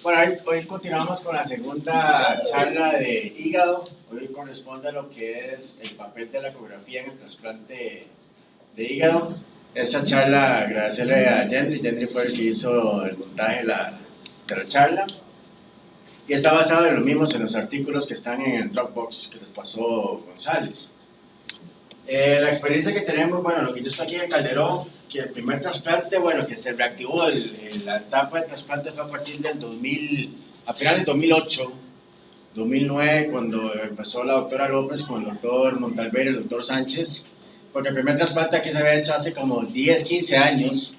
Bueno, hoy continuamos con la segunda charla de hígado. Hoy corresponde a lo que es el papel de la ecografía en el trasplante de hígado. Esta charla, agradecerle a Yendri. Yendri fue el que hizo el montaje de la charla. Y está basado en los mismos, en los artículos que están en el Dropbox que les pasó González. La experiencia que tenemos, bueno, lo que yo estoy aquí en Calderón, que el primer trasplante, bueno, que se reactivó la etapa de trasplante fue a partir del 2000, a finales del 2008, 2009, cuando empezó la doctora López con el doctor Montalver y el doctor Sánchez, porque el primer trasplante aquí se había hecho hace como 10, 15 años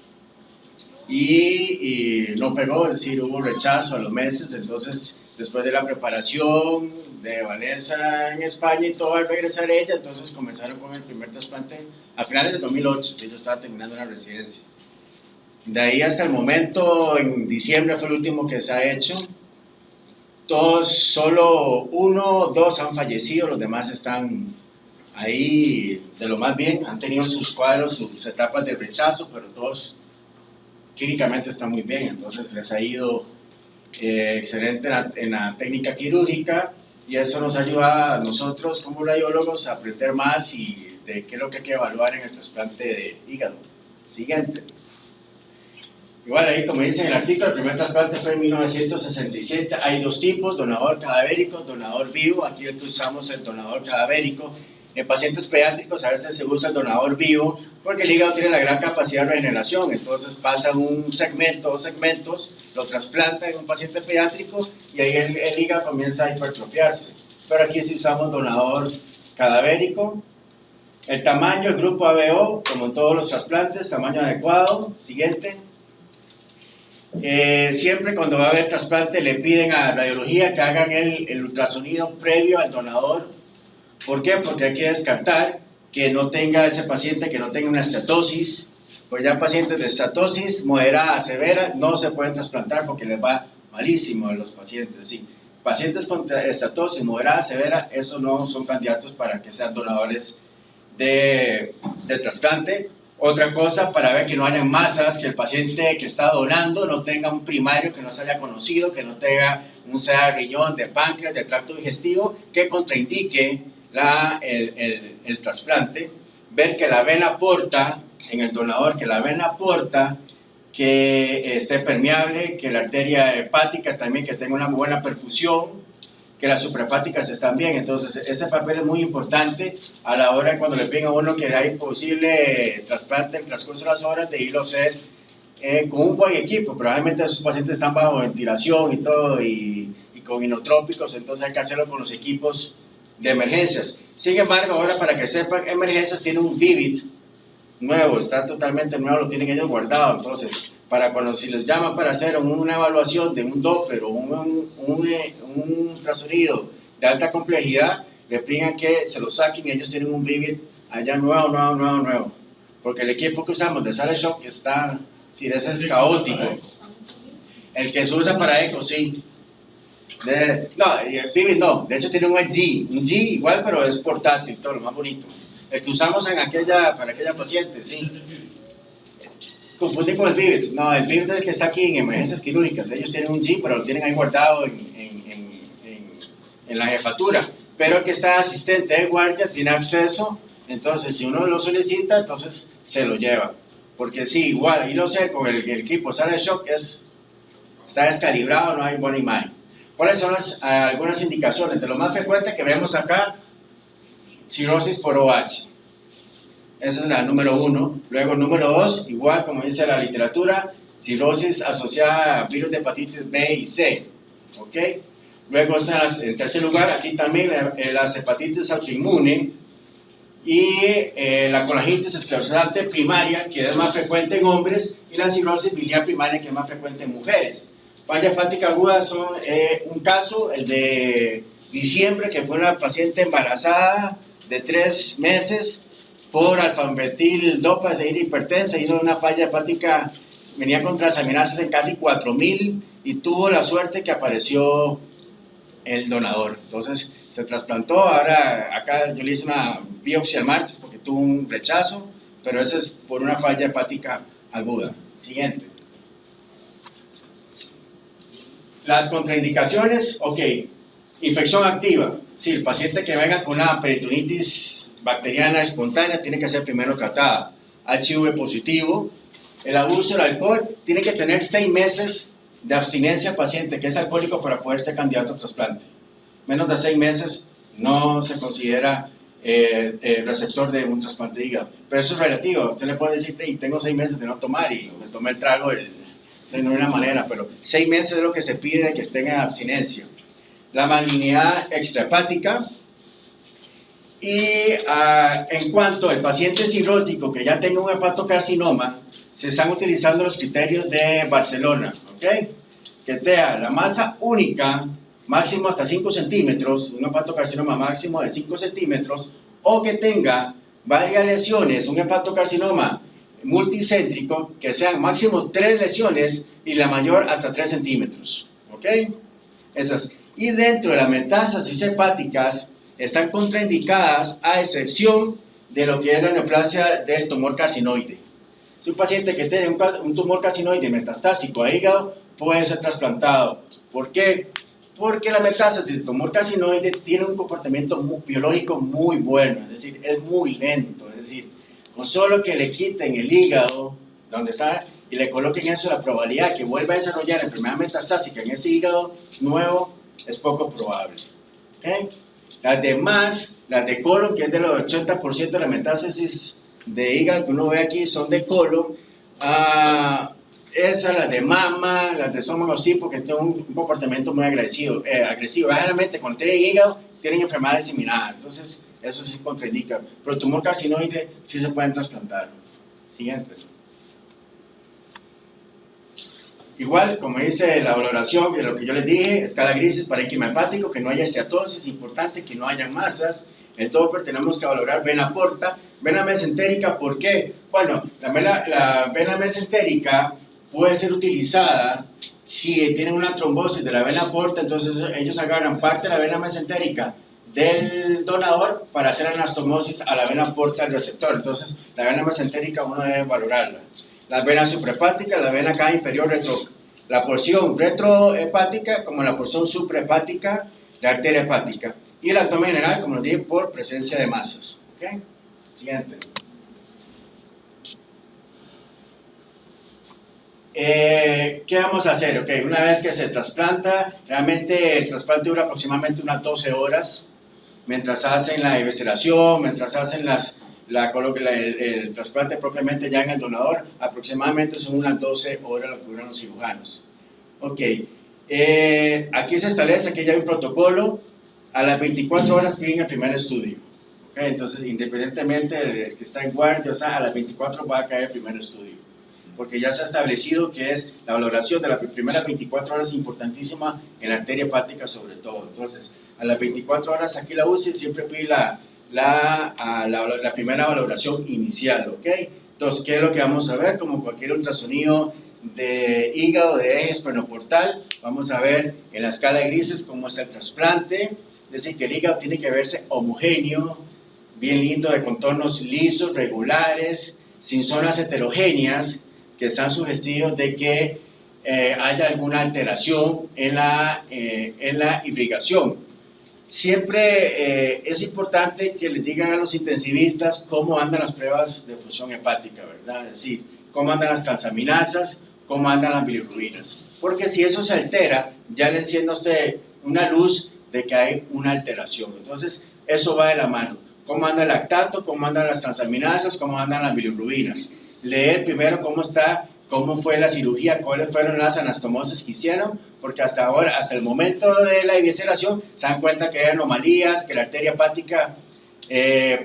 y no pegó, es decir, hubo rechazo a los meses. Entonces, después de la preparación de Vanessa en España y todo, al regresar ella, entonces comenzaron con el primer trasplante a finales de 2008, yo estaba terminando la residencia. De ahí hasta el momento, en diciembre fue el último que se ha hecho. Todos, solo uno, dos han fallecido, los demás están ahí de lo más bien, han tenido sus cuadros, sus etapas de rechazo, pero todos clínicamente están muy bien, entonces les ha ido excelente en la técnica quirúrgica, y eso nos ayuda a nosotros como radiólogos a aprender más y de qué es lo que hay que evaluar en el trasplante de hígado. Siguiente. Igual ahí, como dice en el artículo, el primer trasplante fue en 1967. Hay dos tipos, donador cadavérico, donador vivo. Aquí el que usamos es el donador cadavérico. En pacientes pediátricos a veces se usa el donador vivo porque el hígado tiene la gran capacidad de regeneración, entonces pasa un segmento, dos segmentos, lo trasplanta en un paciente pediátrico y ahí el hígado comienza a hipertrofiarse. Pero aquí sí usamos donador cadavérico. El tamaño, el grupo ABO, como en todos los trasplantes, tamaño adecuado. Siguiente. Siempre cuando va a haber trasplante le piden a radiología que hagan el ultrasonido previo al donador. ¿Por qué? Porque hay que descartar que no tenga ese paciente, que no tenga una estatosis. Pues ya pacientes de estatosis moderada a severa no se pueden trasplantar porque les va malísimo a los pacientes. Sí. Pacientes con estatosis moderada a severa, esos no son candidatos para que sean donadores de trasplante. Otra cosa, para ver que no haya masas, que el paciente que está donando no tenga un primario que no se haya conocido, que no tenga un sea de riñón, de páncreas, de tracto digestivo, que contraindique el trasplante. Ver que la vena porta, en el donador, que la vena porta, que esté permeable, que la arteria hepática también, que tenga una buena perfusión, que las suprahepáticas están bien. Entonces, este papel es muy importante a la hora cuando le piden a uno que hay posible trasplante en el transcurso de las horas de irlo a hacer con un buen equipo. Probablemente esos pacientes están bajo ventilación y todo, y con inotrópicos, entonces hay que hacerlo con los equipos de emergencias. Sin embargo, ahora para que sepan, emergencias tiene un Vivit nuevo, está totalmente nuevo, lo tienen ellos guardado. Entonces, para cuando si les llaman para hacer una evaluación de un Doppler o un ultrasonido de alta complejidad, le piden que se lo saquen y ellos tienen un Vivit allá nuevo. Porque el equipo que usamos de sala de shock está, si ese es caótico. El que se usa para eco, sí. No, el Vivit no, de hecho tiene un G igual, pero es portátil, todo lo más bonito. El que usamos para aquella paciente, sí. Confundí con el Vivit. No, el Vivit es el que está aquí en emergencias quirúrgicas. Ellos tienen un G, pero lo tienen ahí guardado en la jefatura. Pero el que está asistente de guardia tiene acceso, entonces si uno lo solicita, entonces se lo lleva. Porque sí, igual, ahí lo sé, con el equipo sala de shock está descalibrado, no hay buena imagen. ¿Cuáles son algunas indicaciones? De lo más frecuente que vemos acá, cirrosis por OH. Esa es la número 1. Luego, número 2, igual como dice la literatura, cirrosis asociada a virus de hepatitis B y C. ¿Ok? Luego está en tercer lugar, aquí también las hepatitis autoinmune y la colangitis esclerosante primaria, que es más frecuente en hombres, y la cirrosis biliar primaria, que es más frecuente en mujeres. Falla hepática aguda son un caso, el de diciembre, que fue una paciente embarazada de 3 meses por alfametil dopa, es decir, hipertensa, hizo una falla hepática, venía con transaminasas en casi 4000 y tuvo la suerte que apareció el donador. Entonces se trasplantó. Ahora acá yo le hice una biopsia el martes porque tuvo un rechazo, pero ese es por una falla hepática aguda. Siguiente. Las contraindicaciones, ok, infección activa. Sí, el paciente que venga con una peritonitis bacteriana espontánea tiene que ser primero tratada. HIV positivo. El abuso del alcohol tiene que tener 6 meses de abstinencia al paciente que es alcohólico para poder ser candidato a trasplante. Menos de 6 meses no se considera receptor de un trasplante de hígado. Pero eso es relativo. Usted le puede decir, y tengo 6 meses de no tomar y me tomé el trago, no es una manera, pero 6 meses es lo que se pide de que estén en abstinencia. La malignidad extrahepática. Y en cuanto al paciente cirrótico que ya tenga un hepatocarcinoma, se están utilizando los criterios de Barcelona, ¿ok? Que sea la masa única, máximo hasta 5 centímetros, un hepatocarcinoma máximo de 5 centímetros, o que tenga varias lesiones, un hepatocarcinoma multicéntrico, que sean máximo 3 lesiones y la mayor hasta 3 centímetros, ¿ok? Esas. Y dentro de las metástasis hepáticas están contraindicadas a excepción de lo que es la neoplasia del tumor carcinoide. Si un paciente que tiene un tumor carcinoide metastásico a hígado puede ser trasplantado. ¿Por qué? Porque la metástasis del tumor carcinoide tiene un comportamiento biológico muy bueno, es decir, es muy lento, es decir, con solo que le quiten el hígado, donde está, y le coloquen eso, la probabilidad que vuelva a desarrollar enfermedad metastásica en ese hígado nuevo es poco probable. ¿Okay? Las demás, las de colon, que es del 80% de la metástasis de hígado que uno ve aquí, son de colon. Esas, las de mama, las de estómago, sí, porque tienen un comportamiento muy agresivo. Generalmente, cuando tienen hígado, tienen enfermedad diseminada. Entonces, eso sí se contraindica. Pero tumor carcinoide sí se pueden trasplantar. Siguiente. Igual, como dice la valoración de lo que yo les dije, escala grises para parénquima hepático, que no haya esteatosis, importante que no haya masas. El Doppler tenemos que valorar vena porta, vena mesentérica. ¿Por qué? Bueno, la vena mesentérica puede ser utilizada si tienen una trombosis de la vena porta, entonces ellos agarran parte de la vena mesentérica del donador para hacer anastomosis a la vena porta del receptor. Entonces, la vena mesentérica uno debe valorarla. La vena suprahepática, la vena cava inferior la porción retrohepática como la porción suprahepática, la arteria hepática. Y el abdomen general, como lo dije, por presencia de masas. ¿Okay? Siguiente. ¿Qué vamos a hacer? Okay, una vez que se trasplanta, realmente el trasplante dura aproximadamente unas 12 horas, mientras hacen la evisceración, mientras hacen el trasplante propiamente ya en el donador, aproximadamente son unas 12 horas lo que duran los cirujanos. Ok, aquí se establece que ya hay un protocolo, a las 24 horas piden el primer estudio. Okay, entonces, independientemente del que está en guardia, o sea, a las 24 va a caer el primer estudio, porque ya se ha establecido que es la valoración de las primeras 24 horas importantísima en la arteria hepática sobre todo. Entonces, a las 24 horas aquí la UCI siempre pide la primera valoración inicial, ¿ok? Entonces, ¿qué es lo que vamos a ver? Como cualquier ultrasonido de hígado, de eje espernoportal, vamos a ver en la escala de grises cómo está el trasplante, es decir, que el hígado tiene que verse homogéneo, bien lindo, de contornos lisos, regulares, sin zonas heterogéneas, que están sugestivos de que haya alguna alteración en la irrigación. Siempre es importante que les digan a los intensivistas cómo andan las pruebas de función hepática, ¿verdad? Es decir, cómo andan las transaminasas, cómo andan las bilirrubinas. Porque si eso se altera, ya le enciende a usted una luz de que hay una alteración. Entonces, eso va de la mano. Cómo anda el lactato, cómo andan las transaminasas, cómo andan las bilirrubinas. Leer primero cómo fue la cirugía, cuáles fueron las anastomosis que hicieron, porque hasta ahora, hasta el momento de la evisceración, se dan cuenta que hay anomalías, que la arteria hepática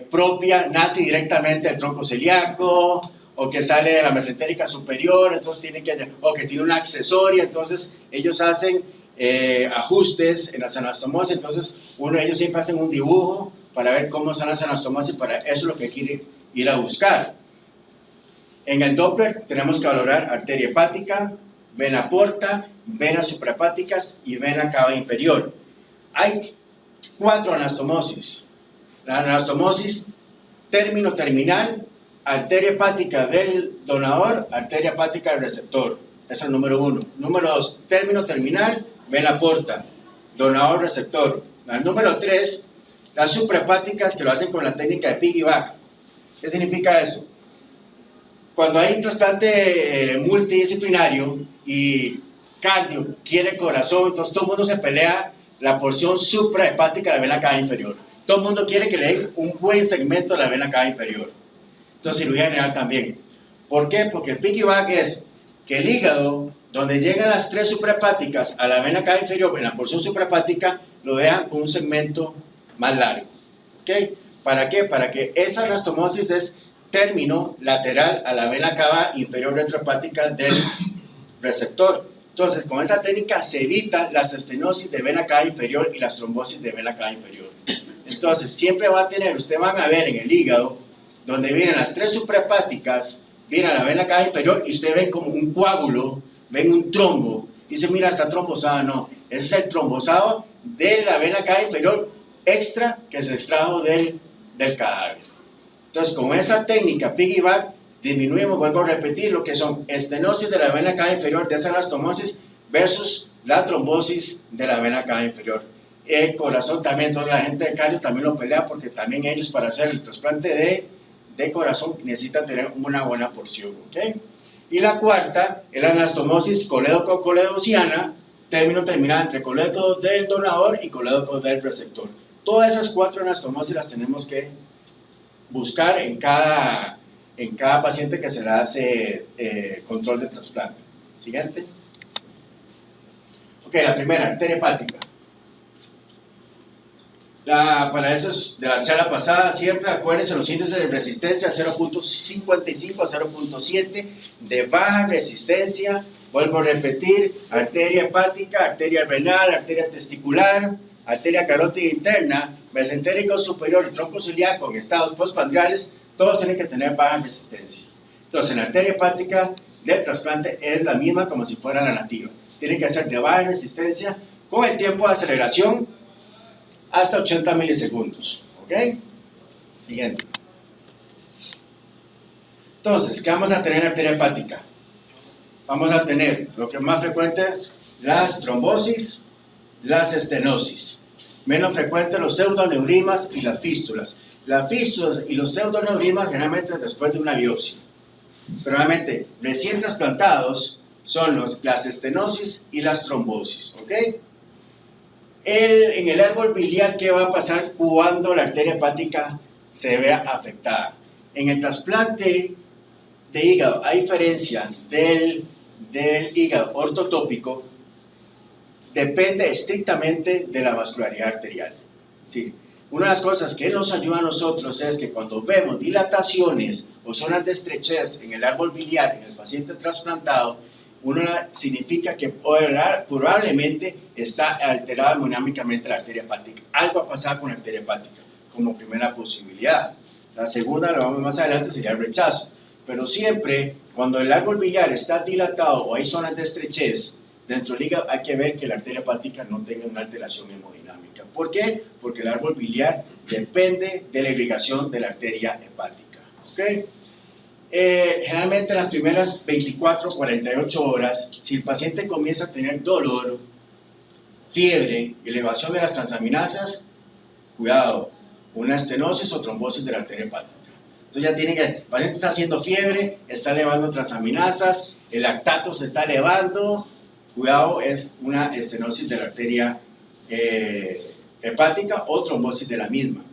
propia nace directamente del tronco celíaco, o que sale de la mesentérica superior, entonces o que tiene una accesoria, entonces ellos hacen ajustes en las anastomosis, entonces ellos siempre hacen un dibujo para ver cómo están las anastomosis, para eso es lo que quieren ir a buscar. En el Doppler tenemos que valorar arteria hepática, vena porta, venas suprahepáticas y vena cava inferior. Hay 4 anastomosis. La anastomosis término-terminal, arteria hepática del donador, arteria hepática del receptor. Ese es el número 1. Número 2, término-terminal, vena porta, donador receptor. Al número 3, las suprahepáticas que lo hacen con la técnica de piggyback. ¿Qué significa eso? Cuando hay un trasplante multidisciplinario y cardio quiere corazón, entonces todo el mundo se pelea la porción suprahepática de la vena cava inferior. Todo el mundo quiere que le den un buen segmento de la vena cava inferior. Entonces, cirugía general también. ¿Por qué? Porque el piggyback es que el hígado, donde llegan las 3 suprahepáticas a la vena cava inferior, en la porción suprahepática, lo dejan con un segmento más largo. ¿Ok? ¿Para qué? Para que esa anastomosis es término lateral a la vena cava inferior retrohepática del receptor. Entonces, con esa técnica se evita las estenosis de vena cava inferior y las trombosis de vena cava inferior. Entonces, siempre va a tener, ustedes van a ver en el hígado, donde vienen las 3 suprahepáticas, viene la vena cava inferior y ustedes ven como un coágulo, ven un trombo, y dice, mira, está trombosada. No, ese es el trombosado de la vena cava inferior extra que se extrajo del cadáver. Entonces, con esa técnica piggyback, disminuimos, vuelvo a repetir, lo que son estenosis de la vena cava inferior de esa anastomosis versus la trombosis de la vena cava inferior. El corazón también, toda la gente de cardio también lo pelea porque también ellos para hacer el trasplante de corazón necesitan tener una buena porción. ¿Okay? Y la cuarta es la anastomosis colédoco-coledociana, término terminal entre colédoco del donador y colédoco del receptor. Todas esas 4 anastomosis las tenemos que buscar en cada paciente que se le hace control de trasplante. Siguiente. Ok, la primera, arteria hepática. Para esos de la charla pasada, siempre acuérdense los índices de resistencia 0.55 a 0.7 de baja resistencia. Vuelvo a repetir, arteria hepática, arteria renal, arteria testicular, arteria carótida interna, mesentérico superior y tronco celíaco en estados postprandiales, todos tienen que tener baja resistencia. Entonces, en la arteria hepática del trasplante es la misma como si fuera la nativa. Tienen que ser de baja resistencia con el tiempo de aceleración hasta 80 milisegundos. ¿Ok? Siguiente. Entonces, ¿qué vamos a tener en la arteria hepática? Vamos a tener lo que más frecuente es las trombosis, las estenosis. Menos frecuente los pseudoneurismas y las fístulas. Las fístulas y los pseudoneurismas generalmente después de una biopsia. Pero realmente, recién trasplantados son las estenosis y las trombosis. ¿Ok? En el árbol biliar, ¿qué va a pasar cuando la arteria hepática se vea afectada? En el trasplante de hígado, a diferencia del hígado ortotópico, depende estrictamente de la vascularidad arterial. ¿Sí? Una de las cosas que nos ayuda a nosotros es que cuando vemos dilataciones o zonas de estrechez en el árbol biliar en el paciente trasplantado, significa que probablemente está alterada hemodinámicamente la arteria hepática. Algo ha pasado con la arteria hepática como primera posibilidad. La segunda, lo vamos más adelante, sería el rechazo. Pero siempre, cuando el árbol biliar está dilatado o hay zonas de estrechez dentro del hígado, hay que ver que la arteria hepática no tenga una alteración hemodinámica. ¿Por qué? Porque el árbol biliar depende de la irrigación de la arteria hepática. ¿Okay? Generalmente las primeras 24 o 48 horas, si el paciente comienza a tener dolor, fiebre, elevación de las transaminasas, cuidado, una estenosis o trombosis de la arteria hepática. Entonces ya tienen que, el paciente está haciendo fiebre, está elevando transaminasas, el lactato se está elevando, cuidado, es una estenosis de la arteria hepática o trombosis de la misma.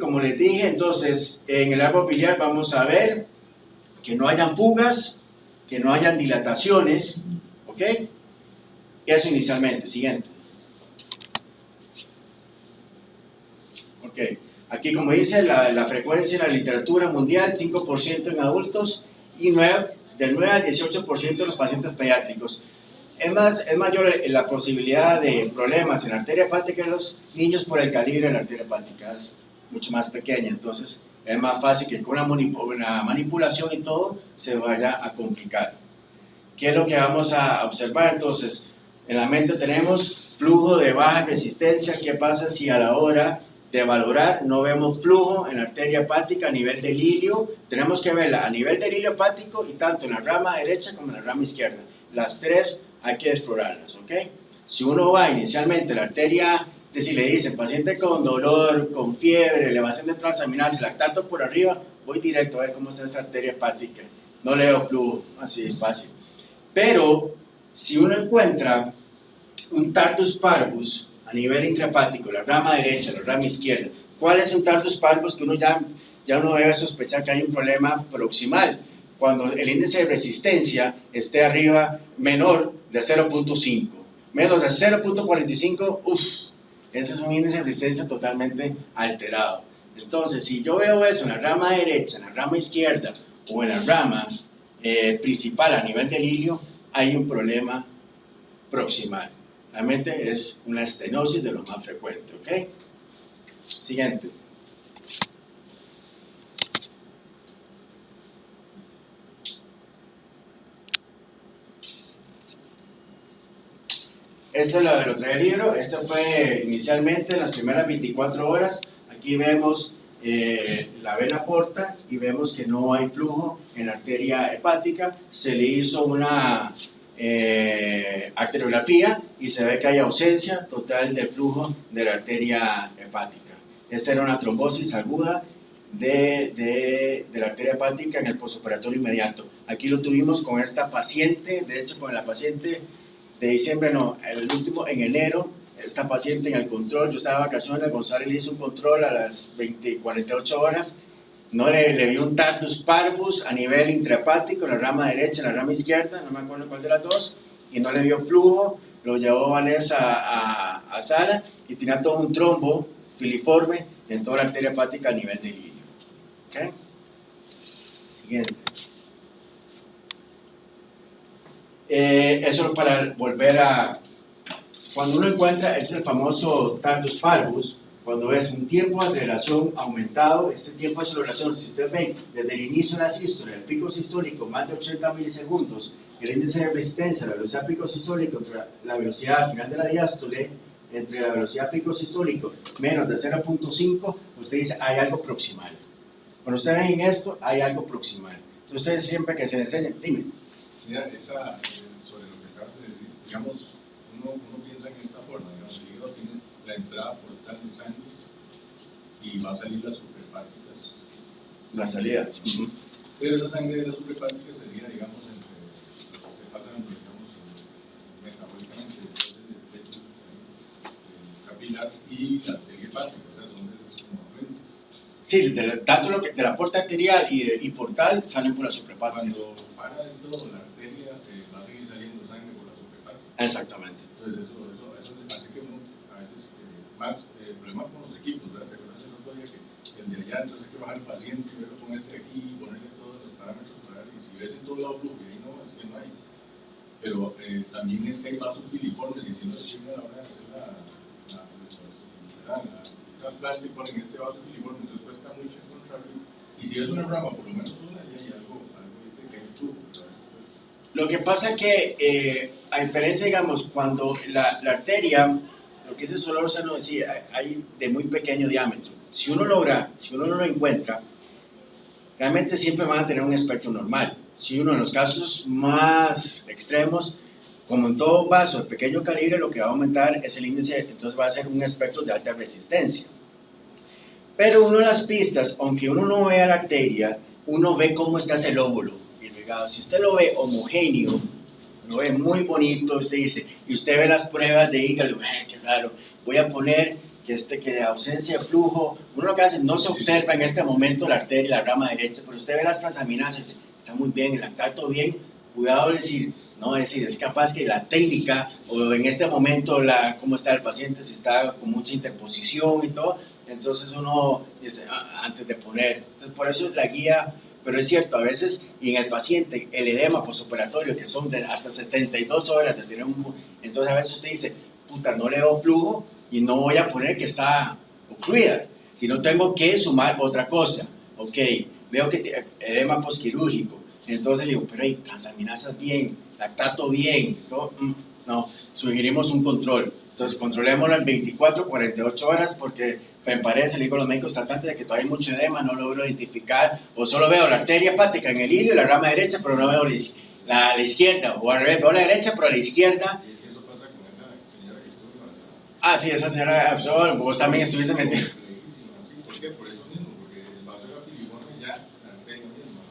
Como les dije, entonces en el árbol biliar vamos a ver que no hayan fugas, que no hayan dilataciones, ¿ok? Eso inicialmente. Siguiente. Ok, aquí como dice la frecuencia en la literatura mundial, 5% en adultos y del 9 al 18% en los pacientes pediátricos. Es mayor la posibilidad de problemas en la arteria hepática en los niños por el calibre de la arteria hepática. Es mucho más pequeña, entonces es más fácil que con una manipulación y todo se vaya a complicar. ¿Qué es lo que vamos a observar? Entonces, en la mente tenemos flujo de baja resistencia. ¿Qué pasa si a la hora de valorar no vemos flujo en la arteria hepática a nivel del ilio? Tenemos que verla a nivel del ilio hepático y tanto en la rama derecha como en la rama izquierda. las tres hay que explorarlas, ¿ok? Si uno va inicialmente a la arteria, es decir, le dicen paciente con dolor, con fiebre, elevación de transaminasa, lactato por arriba, voy directo a ver cómo está esta arteria hepática. No le veo flujo, así es fácil. Pero si uno encuentra un Tartus parvus a nivel intrahepático, la rama derecha, la rama izquierda, ¿cuál es un Tartus parvus que uno ya uno debe sospechar que hay un problema proximal? Cuando el índice de resistencia esté arriba, menor de 0.5, menos de 0.45, ese es un índice de resistencia totalmente alterado. Entonces, si yo veo eso en la rama derecha, en la rama izquierda o en la rama principal a nivel del ilio, hay un problema proximal. Realmente es una estenosis de lo más frecuente, ¿ok? Siguiente. Este lo trae el libro. Este fue inicialmente en las primeras 24 horas. Aquí vemos la vena porta y vemos que no hay flujo en la arteria hepática. Se le hizo una arteriografía y se ve que hay ausencia total de flujo de la arteria hepática. Esta era una trombosis aguda de la arteria hepática en el postoperatorio inmediato. Aquí lo tuvimos con esta paciente, de hecho con la paciente de diciembre, no, el último en enero, esta paciente en el control, yo estaba de vacaciones, Gonzalo le hizo un control a las 48 horas, no le vi un Tartus parvus a nivel intrahepático, en la rama derecha, en la rama izquierda, no me acuerdo cuál de las dos, y no le vio flujo, lo llevó Vanessa a sala y tenía todo un trombo filiforme en toda la arteria hepática a nivel del ilio. ¿Okay? Siguiente. Eso para volver a... Cuando uno encuentra, es el famoso Tartus parvus, cuando es un tiempo de aceleración aumentado, este tiempo de aceleración, si ustedes ven, desde el inicio de la sístole, el pico sistólico, más de 80 milisegundos, el índice de resistencia, la velocidad pico sistólico entre la velocidad final de la diástole, entre la velocidad pico sistólico menos de 0.5, usted dice, hay algo proximal. Cuando ustedes ven esto, hay algo proximal. Entonces ustedes siempre que se les enseñen, dime. Mira, sobre lo que acabas de decir, digamos, uno piensa en esta forma, digamos, el hígado tiene la entrada portal de sangre y va a salir las suprahepáticas. La salida. Pero esa sangre de las suprahepáticas sería, digamos, entre lo que pasa, digamos, metabólicamente, después del techo capilar y la arteria hepática, o sea, son esas como afluentes. Sí, tanto de la puerta arterial y portal salen por las suprahepáticas. Cuando para del todo la arteria, va a seguir saliendo sangre por las suprahepáticas. Exactamente. Entonces eso hace que uno a veces más problemas con los equipos, ¿verdad? ¿Se acuerdan el otro día que el de allá, entonces hay que bajar el paciente y verlo con este de aquí y ponerle todos los parámetros para ver, y si ves en todo lado flujo y ahí no, es que no hay. Pero también es que hay vasos filiformes y si no se tiene a la hora de hacer la trasplante ponen este vaso filiforme, entonces cuesta mucho encontrarlo. Y si es una rama, por lo menos una, ya hay algo que hay flujo, ¿verdad? Lo que pasa es que, a diferencia, digamos, cuando la arteria, lo que es el solórzano, decía, hay de muy pequeño diámetro. Si uno no lo encuentra, realmente siempre van a tener un espectro normal. Si uno, en los casos más extremos, como en todo vaso de pequeño calibre, lo que va a aumentar es el índice, entonces va a ser un espectro de alta resistencia. Pero uno de las pistas, aunque uno no vea la arteria, uno ve cómo está ese lóbulo irrigado. Si usted lo ve homogéneo, lo ve muy bonito, usted dice, y usted ve las pruebas de hígado, qué raro, voy a poner que ausencia de flujo, uno lo que hace, no se observa en este momento la arteria, la rama derecha, pero usted ve las transaminasas y dice, está muy bien, el lactato bien, cuidado de decir, no decir, es capaz que la técnica, o en este momento cómo está el paciente, si está con mucha interposición y todo, entonces uno dice, antes de poner, entonces por eso la guía, pero es cierto, a veces, y en el paciente, el edema postoperatorio, que son de hasta 72 horas de tener entonces a veces usted dice, puta, no le doy flujo y no voy a poner que está ocluida, sino tengo que sumar otra cosa, ok, veo que edema postquirúrgico, entonces digo, pero hay transaminasas bien, lactato bien, todo, no, sugerimos un control. Entonces, controlémoslo en 24, 48 horas porque me parece, le digo a los médicos tratantes de que todavía hay mucho edema, no logro identificar, o solo veo la arteria hepática en el ilio y la rama derecha, pero no veo la izquierda, o al revés, veo la derecha, pero a la izquierda. Y es que eso pasa con esa señora que estuvo embarazada. Ah, sí, esa señora Absol, vos también estuviste metido. Sí, ¿por qué? Por eso mismo, porque el vaso era filiforme ya, la arteria misma.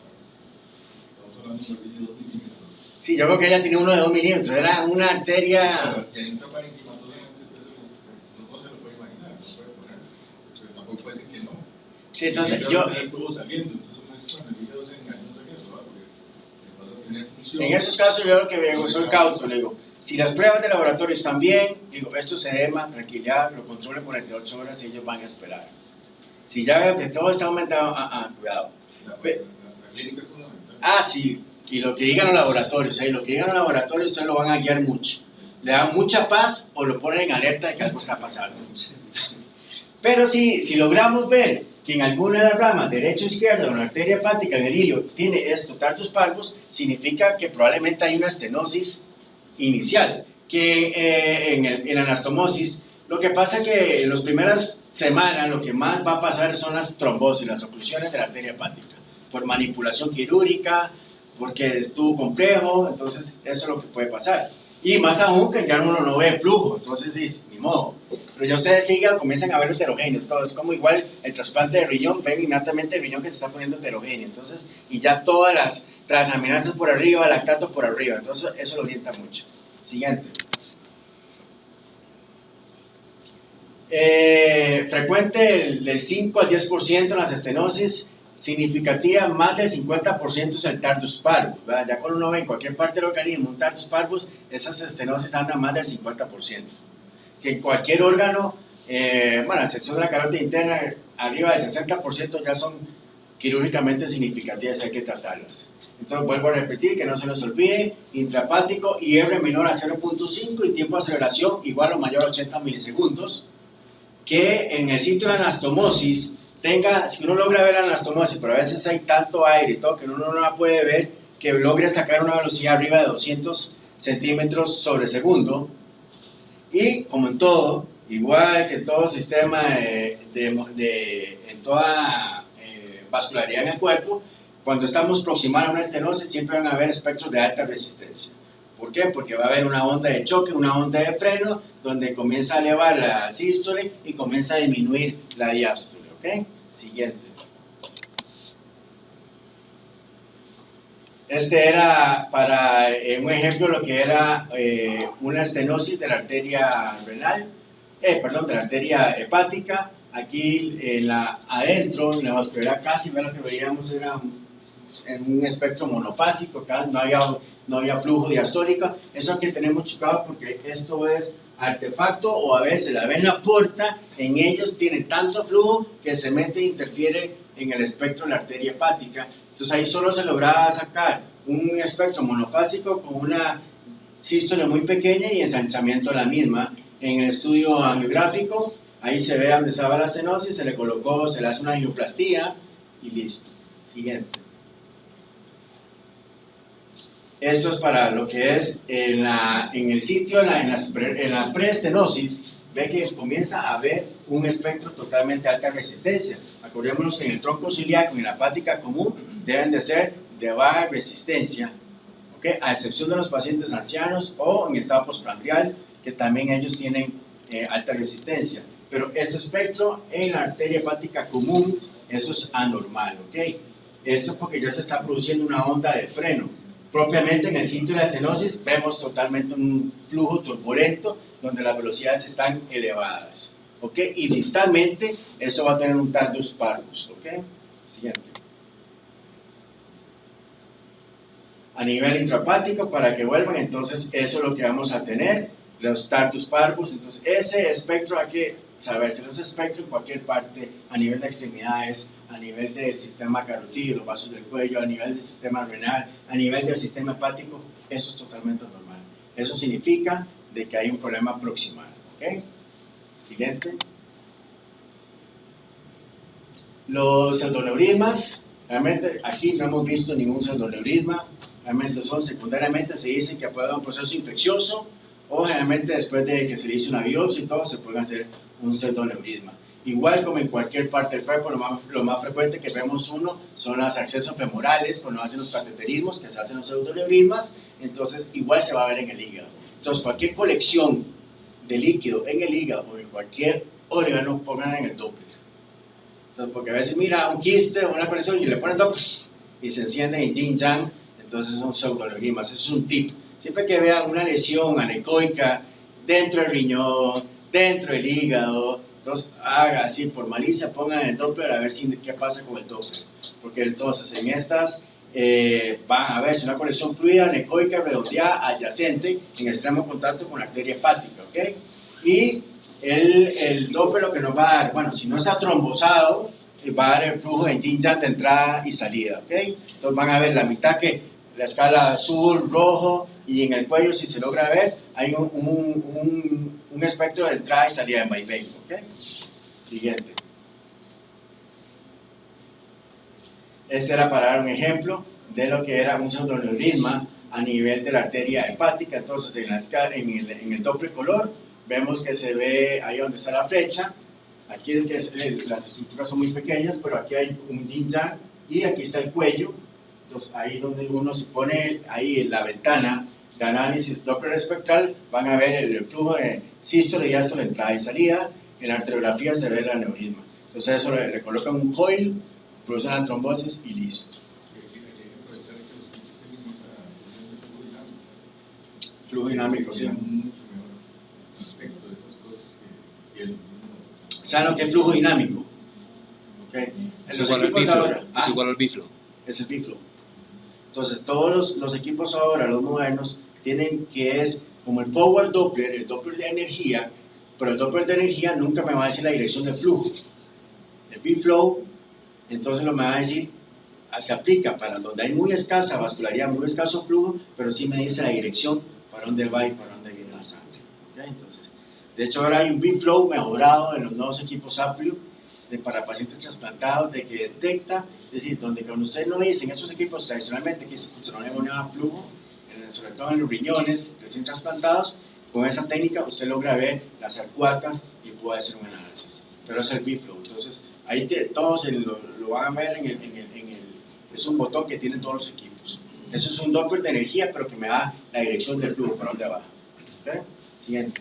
Estamos hablando de un 2 milímetros. Sí, yo creo que ella tenía uno de 2 milímetros, era una arteria. Que hay un traparenquimatoso, no se lo puede imaginar, no puede poner, pero tampoco puede decir que no. Sí, entonces Y yo. estuvo saliendo, entonces con el video se engañosa en eso, ¿verdad? Porque vas a tener función. En esos casos yo lo que veo, soy cauto, le digo, si las pruebas de laboratorio están bien, digo, esto se edema, tranquilidad, lo controle 48 horas y ellos van a esperar. Si ya veo que todo está aumentado, cuidado. La clínica es fundamental. Ah, sí, y lo que digan los laboratorios, lo que digan los laboratorios ustedes lo van a guiar mucho. Le dan mucha paz o lo ponen en alerta de que algo está pasando. Pero si logramos ver que en alguna de las ramas, derecha o izquierda, una arteria hepática en el hilo tiene esto, tartus parvus, significa que probablemente hay una estenosis inicial, que en la anastomosis, lo que pasa es que en las primeras semanas lo que más va a pasar son las trombosis, las oclusiones de la arteria hepática, por manipulación quirúrgica, porque estuvo complejo, entonces eso es lo que puede pasar. Y más aún que ya uno no ve flujo, entonces es ni modo. Pero ya ustedes sigan, comienzan a ver heterogéneos, todo es como igual el trasplante de riñón, ven inmediatamente el riñón que se está poniendo heterogéneo, entonces, y ya todas las transaminasas por arriba, lactato por arriba, entonces eso lo orienta mucho. Siguiente. Frecuente del 5 al 10% en las estenosis, significativa más del 50% es el tartus parvus, ¿verdad? Ya cuando uno ve en cualquier parte del organismo un tartus parvus, esas estenosis andan más del 50%. Que en cualquier órgano, bueno, a excepción de la carótida interna, arriba del 60% ya son quirúrgicamente significativas y hay que tratarlas. Entonces vuelvo a repetir, que no se nos olvide, intrahepático, IR menor a 0.5 y tiempo de aceleración igual o mayor a 80 milisegundos. Que en el sitio de la anastomosis tenga, si uno logra ver la anastomosis, pero a veces hay tanto aire y todo que uno no la puede ver, que logre sacar una velocidad arriba de 200 centímetros sobre segundo. Y como en todo, igual que en todo sistema en toda vascularidad en el cuerpo, cuando estamos proximando a una estenosis siempre van a haber espectros de alta resistencia. ¿Por qué? Porque va a haber una onda de choque, una onda de freno, donde comienza a elevar la sístole y comienza a disminuir la diástole. ¿Ok? Siguiente. Este era para un ejemplo lo que era una estenosis de la arteria renal, de la arteria hepática. Aquí adentro, en la vascularidad casi, lo que veíamos era en un espectro monofásico, acá no había flujo diastólico. Eso hay que tener mucho cuidado porque esto es artefacto o a veces la vena porta, en ellos tiene tanto flujo que se mete e interfiere en el espectro de la arteria hepática. Entonces ahí solo se lograba sacar un espectro monofásico con una sístole muy pequeña y ensanchamiento de la misma. En el estudio angiográfico, ahí se ve dónde estaba la estenosis, se le hace una angioplastía y listo. Siguiente. Esto es para lo que es en el sitio, en la preestenosis, ve que comienza a haber un espectro totalmente de alta resistencia. Acordémonos que en el tronco ciliaco y en la hepática común deben de ser de baja resistencia, ¿okay? A excepción de los pacientes ancianos o en estado postprandial, que también ellos tienen alta resistencia. Pero este espectro en la arteria hepática común, eso es anormal, ¿ok? Esto es porque ya se está produciendo una onda de freno. Propiamente en el sitio de la estenosis vemos totalmente un flujo turbulento donde las velocidades están elevadas, ¿ok? Y distalmente esto va a tener un tartus parvus, ¿ok? Siguiente. A nivel intrahepático, para que vuelvan, entonces eso es lo que vamos a tener, los tartus parvus. Entonces ese espectro hay que saberse, los espectros en cualquier parte, a nivel de extremidades, a nivel del sistema carotídeo, los vasos del cuello, a nivel del sistema renal, a nivel del sistema hepático, eso es totalmente normal. Eso significa de que hay un problema proximal, ¿ok? Siguiente. Los pseudoneurismas, realmente aquí no hemos visto ningún pseudoneurisma, realmente son secundariamente, se dice que puede haber un proceso infeccioso o generalmente después de que se le hizo una biopsia y todo se puede hacer un pseudoneurisma. Igual como en cualquier parte del cuerpo, lo más frecuente que vemos uno son los accesos femorales, cuando hacen los cateterismos, que se hacen los pseudoneurismas, entonces igual se va a ver en el hígado. Entonces cualquier colección de líquido en el hígado o en cualquier órgano, pongan en el Doppler. Entonces, porque a veces mira un quiste o una colección y le ponen Doppler y se encienden en yin yang, entonces son pseudoneurismas. Eso es un tip. Siempre que vean una lesión anecoica dentro del riñón, dentro del hígado, entonces haga así por malicia, pongan el Doppler a ver qué pasa con el Doppler. Porque entonces en estas van a ver si una colección fluida, anecoica, redondeada, adyacente, en extremo contacto con la arteria hepática, ¿ok? Y el Doppler lo que nos va a dar, bueno, si no está trombosado, va a dar el flujo en yin yang de entrada y salida, ¿ok? Entonces van a ver la mitad que la escala azul, rojo, y en el cuello, si se logra ver, hay un espectro de entrada y salida de vaivén, ¿ok? Siguiente. Este era para dar un ejemplo de lo que era un pseudoneurisma a nivel de la arteria hepática. Entonces, en el Doppler color, vemos que se ve ahí donde está la flecha. Aquí es que las estructuras son muy pequeñas, pero aquí hay un yin yang y aquí está el cuello. Entonces, ahí donde uno se pone, ahí en la ventana de análisis Doppler espectral, van a ver el flujo de sístole y diástole, entrada y salida. En la arteriografía se ve el aneurisma. Entonces, eso le colocan un coil, producen la trombosis y listo. Flujo dinámico, sí. ¿Saben lo que es flujo dinámico? Okay. Es igual al B-flow. Es el B-flow. Entonces, todos los equipos ahora, los modernos, tienen que es como el Power Doppler, el Doppler de energía, pero el Doppler de energía nunca me va a decir la dirección del flujo. El B-flow, entonces lo me va a decir, se aplica para donde hay muy escasa vascularidad, muy escaso flujo, pero sí me dice la dirección para dónde va y para dónde viene la sangre. ¿Okay? Entonces, de hecho, ahora hay un B-flow mejorado en los nuevos equipos Aplio para pacientes trasplantados, de que detecta, es decir, donde cuando ustedes no dicen estos equipos tradicionalmente que se funcionan en un flujo, sobre todo en los riñones recién trasplantados, con esa técnica usted logra ver las arcuatas y puede hacer un análisis. Pero es el B-flow. Entonces, ahí todos lo van a ver es un botón que tienen todos los equipos. Eso es un Doppler de energía, pero que me da la dirección del flujo, para dónde va. ¿Okay? Siguiente.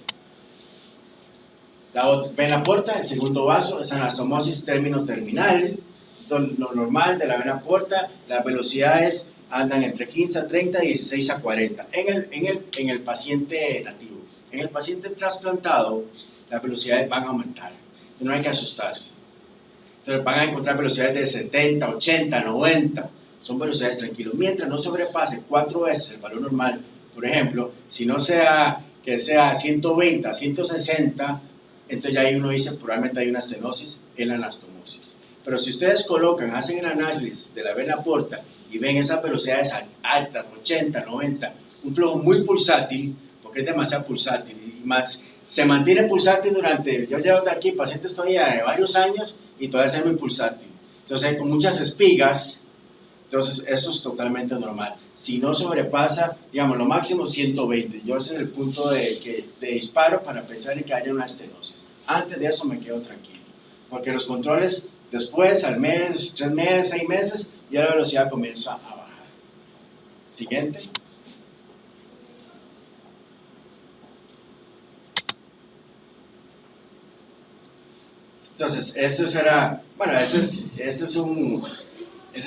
La vena porta, el segundo vaso, es anastomosis término-terminal. Lo normal de la vena porta, las velocidades andan entre 15 a 30 y 16 a 40 en el paciente nativo. En el paciente trasplantado, las velocidades van a aumentar. No hay que asustarse. Entonces van a encontrar velocidades de 70, 80, 90. Son velocidades tranquilas. Mientras no sobrepase 4 veces el valor normal, por ejemplo, si no sea que sea 120 a 160, entonces ya ahí uno dice probablemente hay una estenosis en la anastomosis. Pero si ustedes hacen el análisis de la vena porta y ven esas velocidades altas, 80, 90, un flujo muy pulsátil, porque es demasiado pulsátil, y más se mantiene pulsátil yo llevo de aquí pacientes todavía de varios años y todavía es muy pulsátil. Entonces con muchas espigas, entonces eso es totalmente normal. Si no sobrepasa, digamos, lo máximo 120, ese es el punto de disparo para pensar en que haya una estenosis. Antes de eso me quedo tranquilo, porque los controles después, al mes, 3 meses, 6 meses, ya la velocidad comienza a bajar. Siguiente. Entonces, ese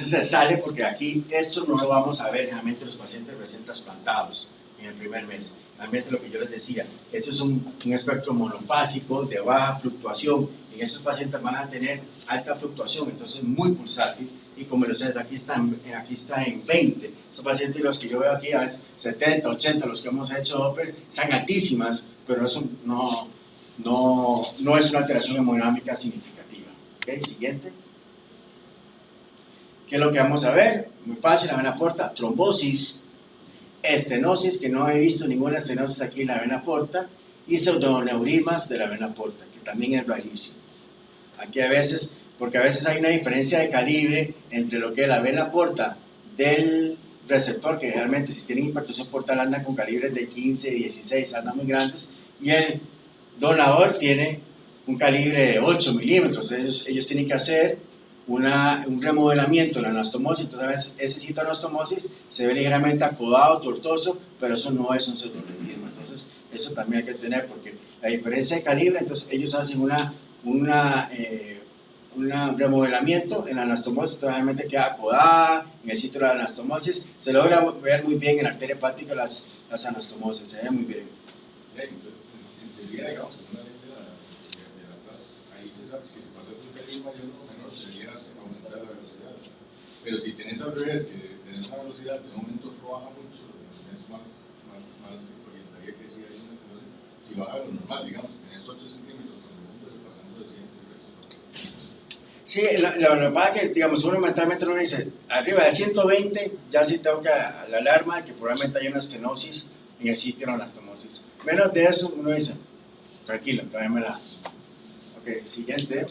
se sale porque aquí esto no lo vamos a ver realmente los pacientes recién trasplantados en el primer mes. Realmente lo que yo les decía, esto es un espectro monofásico de baja fluctuación. En estos pacientes van a tener alta fluctuación, entonces muy pulsátil. Y como ustedes aquí está en 20. Estos pacientes, los que yo veo aquí, a veces 70, 80, los que hemos hecho Doppler, están altísimas, pero eso no es una alteración hemodinámica significativa. ¿Okay? Siguiente. ¿Qué es lo que vamos a ver? Muy fácil, la vena porta, trombosis, estenosis, que no he visto ninguna estenosis aquí en la vena porta, y pseudoneurismas de la vena porta, que también es rarísimo. Aquí porque a veces hay una diferencia de calibre entre lo que es la vena porta del receptor, que generalmente si tienen hipertensión portal andan con calibres de 15, 16, andan muy grandes, y el donador tiene un calibre de 8 milímetros. Ellos tienen que hacer un remodelamiento de la anastomosis. Entonces ese sitio de anastomosis se ve ligeramente acodado, tortuoso, pero eso no es un pseudoreumatismo. Entonces eso también hay que tener, porque la diferencia de calibre, entonces ellos hacen un remodelamiento en la anastomosis, obviamente queda acodada en el sitio de la anastomosis. Se logra ver muy bien en la arteria hepática las anastomosis, se ve muy bien. En teoría, digamos, en una ley de la clase, ahí se sabe si se pasa de un calibre mayor o menor, debería aumentar la velocidad. Pero si tenés al revés, que tenés una velocidad de un momento baja mucho, es más orientaría que si hay una estenosis, si baja lo normal, digamos, tenés 8 centímetros por segundo, pasando de 100. Sí, lo que pasa es que, digamos, uno mentalmente no dice, arriba de 120, ya sí tengo que la alarma de que probablemente hay una estenosis en el sitio de la anastomosis. Menos de eso, uno dice, tranquilo, tráemela. Ok, siguiente.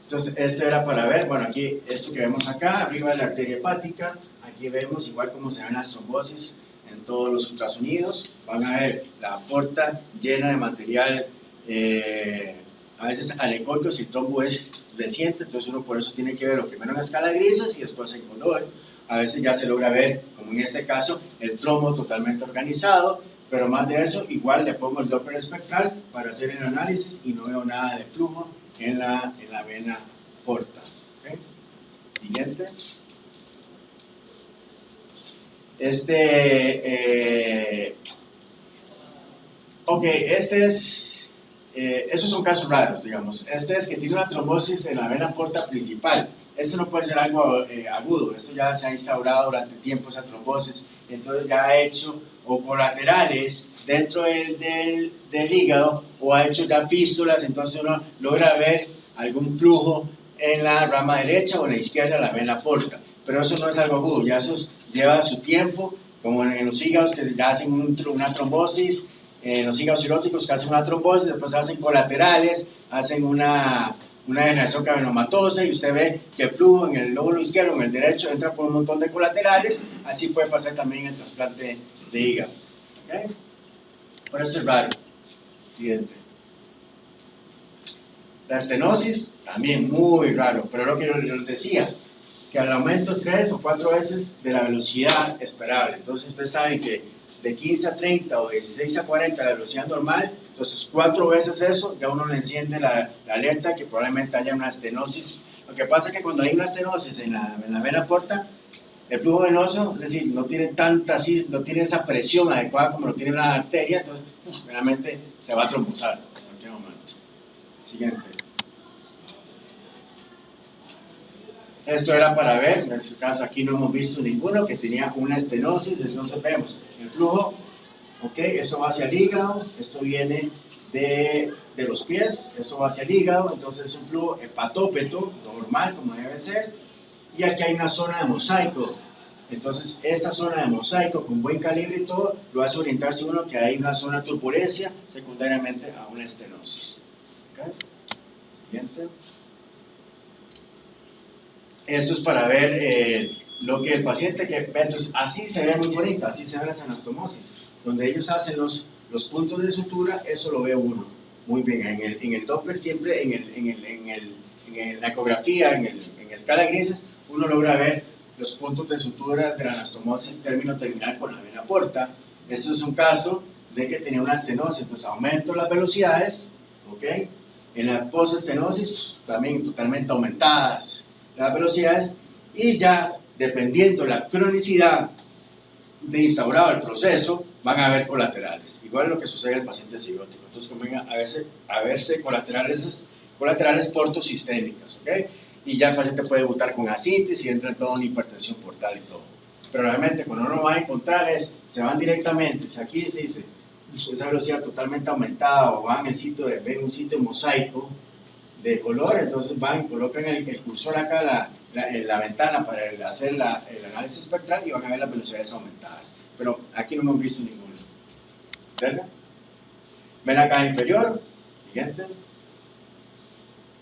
Entonces, este era para ver, bueno, aquí, esto que vemos acá, arriba de la arteria hepática, aquí vemos igual cómo se ven las trombosis en todos los ultrasonidos. Van a ver la aorta llena de material, a veces anecoico, si el trombo es reciente, entonces uno por eso tiene que verlo primero en la escala de grises y después en color. A veces ya se logra ver, como en este caso, el trombo totalmente organizado, pero más de eso, igual le pongo el Doppler espectral para hacer el análisis y no veo nada de flujo en la vena porta. ¿Okay? Siguiente. Esos son casos raros, digamos. Este es que tiene una trombosis en la vena porta principal. Esto no puede ser algo agudo, esto ya se ha instaurado durante tiempo esa trombosis, entonces ya ha hecho o colaterales dentro del hígado o ha hecho ya fístulas, entonces uno logra ver algún flujo en la rama derecha o en la izquierda de la vena porta, pero eso no es algo agudo, ya eso lleva su tiempo, como en los hígados que ya hacen una trombosis, los hígados cirróticos que hacen una trombosis, después hacen colaterales, hacen una degeneración cavernomatosa y usted ve que el flujo en el lóbulo izquierdo, en el derecho, entra por un montón de colaterales, así puede pasar también en el trasplante de hígado. ¿Okay? Por eso es raro. Siguiente. La estenosis, también muy raro, pero lo que yo les decía, que al aumento 3 o 4 veces de la velocidad esperable. Entonces ustedes saben que de 15 a 30 o de 16 a 40 la velocidad normal, entonces 4 veces eso, ya uno le enciende la alerta que probablemente haya una estenosis. Lo que pasa es que cuando hay una estenosis en la vena porta, el flujo venoso, es decir, no tiene no tiene esa presión adecuada como lo tiene una arteria, entonces realmente se va a trombosar en cualquier momento. Siguiente. Esto era para ver, en este caso aquí no hemos visto ninguno que tenía una estenosis, entonces vemos el flujo, ok, esto va hacia el hígado, esto viene de los pies, esto va hacia el hígado, entonces es un flujo hepatópeto, normal como debe ser, y aquí hay una zona de mosaico, entonces esta zona de mosaico con buen calibre y todo, lo hace orientarse uno que hay una zona de turbulencia secundariamente a una estenosis. ¿Okay? Siguiente. Esto es para ver lo que el paciente que ve, entonces así se ve muy bonita, así se ve las anastomosis, donde ellos hacen los puntos de sutura, eso lo ve uno muy bien, en el Doppler siempre, en la ecografía, en escala grises, uno logra ver los puntos de sutura de la anastomosis terminal con la vena porta. Esto es un caso de que tenía una estenosis, entonces aumento las velocidades, ¿ok? En la postestenosis también totalmente aumentadas las velocidades y ya dependiendo la cronicidad de instaurado el proceso van a haber colaterales, igual lo que sucede en el paciente cirrótico, entonces comienzan a verse colaterales portosistémicas, ¿ok? Y ya el paciente puede debutar con ascitis y entra en toda una hipertensión portal y todo, pero realmente cuando uno va a encontrar se van directamente, si aquí se dice esa velocidad totalmente aumentada o van ven un sitio mosaico de color, entonces van y colocan el cursor acá en la ventana para hacer el análisis espectral y van a ver las velocidades aumentadas, pero aquí no hemos visto ninguno. ¿Verdad? Ven acá inferior, siguiente.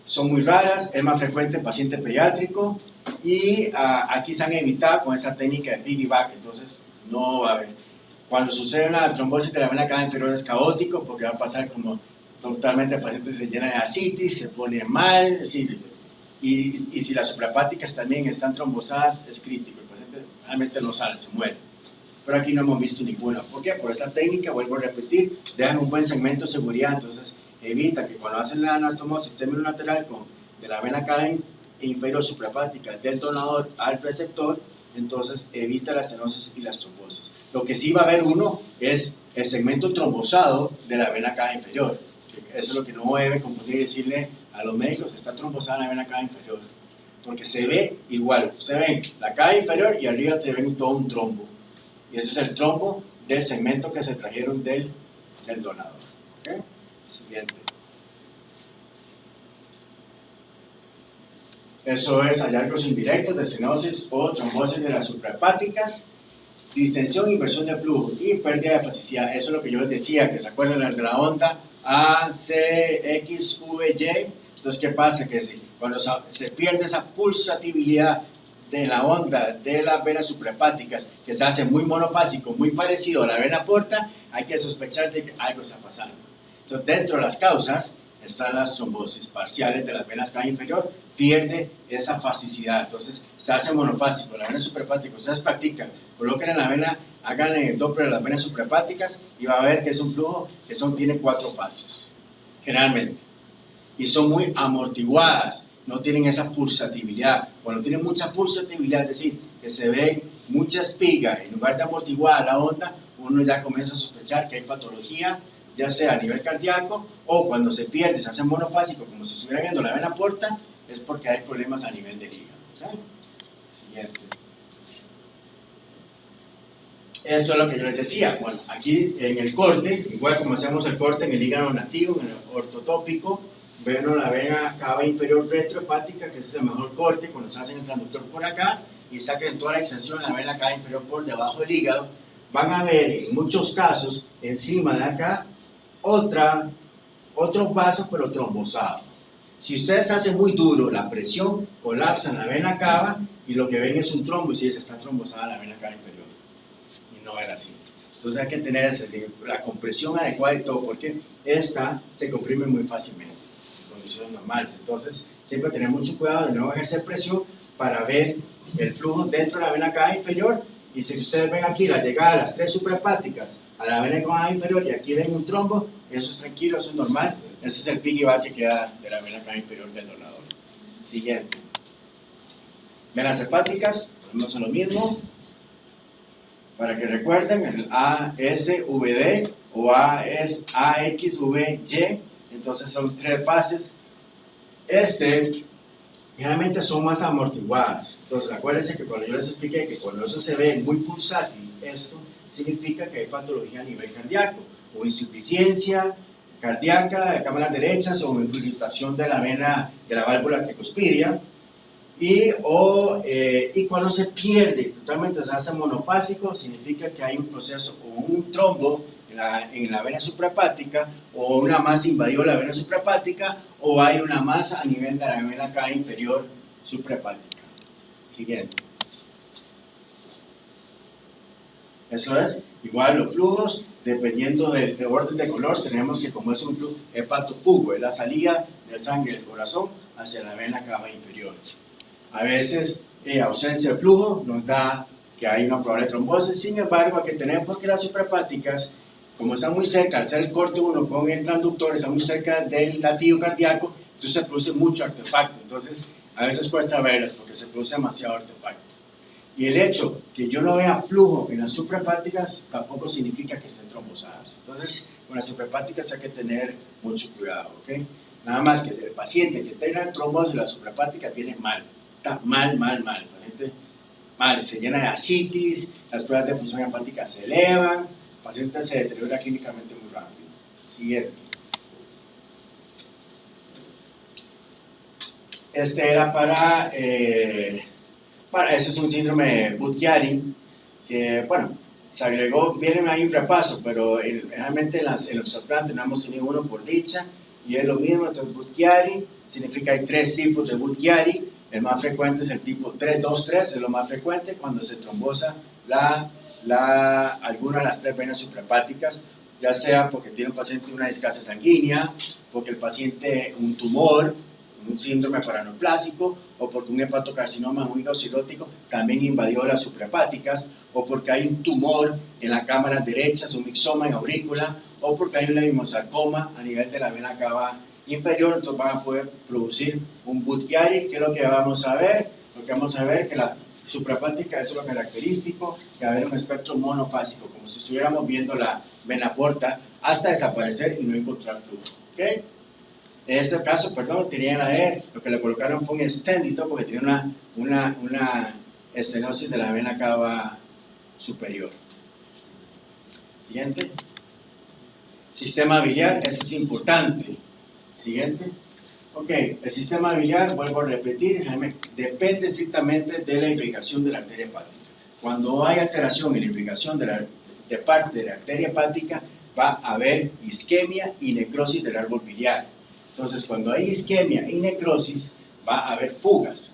Son muy raras, es más frecuente en paciente pediátrico y aquí se han evitado con esa técnica de piggyback, entonces no va a haber. Cuando sucede una trombosis de la vena cava inferior es caótico porque va a pasar como totalmente el paciente se llena de ascitis, se pone mal, es decir, y si las suprahepáticas también están trombosadas es crítico, el paciente realmente no sale, se muere. Pero aquí no hemos visto ninguna. ¿Por qué? Por esa técnica, vuelvo a repetir, dejan un buen segmento de seguridad, entonces evita que cuando hacen la anastomosis lateral de la vena cava inferior suprahepática del donador al receptor, entonces evita la estenosis y las trombosis. Lo que sí va a haber uno es el segmento trombosado de la vena cava inferior. Eso es lo que no debe confundir y decirle a los médicos, está trombosada la vena cava inferior. Porque se ve igual, se ven la cava inferior y arriba te ven todo un trombo. Y ese es el trombo del segmento que se trajeron del donador. ¿Okay? Siguiente. Eso es hallazgos indirectos de estenosis o trombosis de las suprahepáticas, distensión, inversión de flujo y pérdida de fascicidad. Eso es lo que yo les decía, que se acuerdan de la onda A, C, X, V, Y. Entonces, ¿qué pasa? Que cuando se pierde esa pulsatividad de la onda de las venas suprahepáticas, que se hace muy monofásico, muy parecido a la vena porta, hay que sospechar de que algo está pasando. Entonces, dentro de las causas están las trombosis parciales de las venas cava inferior, pierde esa fascicidad, entonces se hace monofásico, la vena suprahepática. Ustedes practican, coloquen en la vena, hagan el Doppler de las venas suprahepáticas y va a ver que es un flujo que tiene 4 fases, generalmente, y son muy amortiguadas, no tienen esa pulsatividad. Cuando tienen mucha pulsatividad, es decir, que se ven mucha espiga en lugar de amortiguada la onda, uno ya comienza a sospechar que hay patología, ya sea a nivel cardíaco o cuando se pierde, se hace monofásico, como si estuviera viendo la vena porta, es porque hay problemas a nivel del hígado. ¿Sí? Siguiente. Esto es lo que yo les decía. Bueno, aquí en el corte, igual como hacemos el corte en el hígado nativo, en el ortotópico, ven la vena cava inferior retrohepática, que ese es el mejor corte, cuando se hacen el transductor por acá y sacan toda la extensión de la vena cava inferior por debajo del hígado, van a ver en muchos casos encima de acá otro vaso pero trombosado. Si ustedes hacen muy duro la presión, colapsan la vena cava y lo que ven es un trombo y si está trombosada la vena cava inferior. Y no era así. Entonces hay que tener la compresión adecuada y todo, porque esta se comprime muy fácilmente en condiciones normales. Entonces siempre tener mucho cuidado de no ejercer presión para ver el flujo dentro de la vena cava inferior. Y si ustedes ven aquí la llegada de las 3 suprahepáticas a la vena cava inferior y aquí ven un trombo, eso es tranquilo, eso es normal. Ese es el piggyback que queda de la vena cava inferior del donador. Siguiente. Venas hepáticas, ponemos lo mismo. Para que recuerden, el ASVD o AXVY, entonces son 3 fases. Generalmente son más amortiguadas. Entonces, acuérdense que cuando yo les expliqué que cuando eso se ve muy pulsátil, esto significa que hay patología a nivel cardíaco, o insuficiencia cardíaca de cámaras derechas, o infiltración de la vena, de la válvula tricuspidia, y cuando se pierde totalmente, se hace monofásico, significa que hay un proceso o un trombo en la vena suprahepática, o una masa invadió la vena suprahepática, o hay una masa a nivel de la vena cava inferior suprahepática. Siguiente. Eso es, igual los flujos, dependiendo del orden de color, tenemos que como es un flujo hepatofugo, es la salida de sangre del corazón hacia la vena cava inferior. A veces ausencia de flujo nos da que hay una probable trombosis, sin embargo hay que tener, porque las suprahepáticas, como están muy cerca, al ser el corte 1 con el transductor, están muy cerca del latido cardíaco, entonces se produce mucho artefacto, entonces a veces cuesta verlas porque se produce demasiado artefacto. Y el hecho que yo no vea flujo en las suprahepáticas tampoco significa que estén trombosadas. Entonces, con las suprahepáticas hay que tener mucho cuidado, ¿ok? Nada más que el paciente que tenga trombosis en la suprahepática viene mal, está mal, el paciente mal, se llena de ascitis, las pruebas de función hepática se elevan, el paciente se deteriora clínicamente muy rápido. Siguiente. Este era ese es un síndrome de Budd-Chiari, que, bueno, se agregó, vienen ahí un repaso, pero realmente en los trasplantes no hemos tenido uno por dicha, y es lo mismo. Entonces Budd-Chiari significa que hay 3 tipos de Budd-Chiari. El más frecuente es el tipo 323, es lo más frecuente cuando se trombosa alguna de las 3 venas suprahepáticas, ya sea porque tiene un paciente una discasia sanguínea, porque el paciente un tumor, un síndrome paraneoplásico, o porque un hepatocarcinoma, un hígado cirrótico también invadió las suprahepáticas, o porque hay un tumor en la cámara derecha, un mixoma en aurícula, o porque hay un leimosarcoma a nivel de la vena cava inferior. Entonces van a poder producir un Budd-Chiari. ¿Qué es lo que vamos a ver? Lo que vamos a ver es que la suprahepática, eso es lo característico, que va a haber un espectro monofásico, como si estuviéramos viendo la vena porta hasta desaparecer y no encontrar flujo. ¿Okay? En este caso, perdón, tenía la E, lo que le colocaron fue un stent porque tenía una estenosis de la vena cava superior. Siguiente. Sistema biliar, este es importante. Siguiente. Ok, el sistema biliar, vuelvo a repetir, depende estrictamente de la irrigación de la arteria hepática. Cuando hay alteración en la irrigación de parte de la arteria hepática, va a haber isquemia y necrosis del árbol biliar. Entonces, cuando hay isquemia y necrosis, va a haber fugas.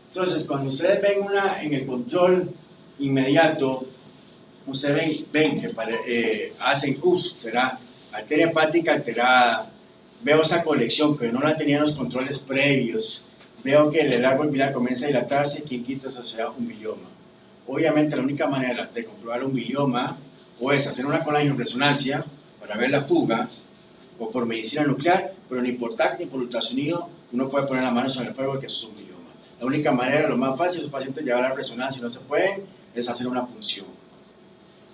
Entonces, cuando ustedes ven en el control inmediato, ustedes ven que hacen, será arteria hepática alterada. Veo esa colección que no la tenía en los controles previos. Veo que el árbol biliar comienza a dilatarse. ¿Quién quita eso? Será un bilioma. Obviamente, la única manera de comprobar un bilioma o es hacer una resonancia para ver la fuga, o por medicina nuclear, pero ni por TAC ni por ultrasonido uno puede poner la mano sobre el fuego que eso es un bilioma. La única manera, lo más fácil, los pacientes llevar a la resonancia y no se pueden, es hacer una punción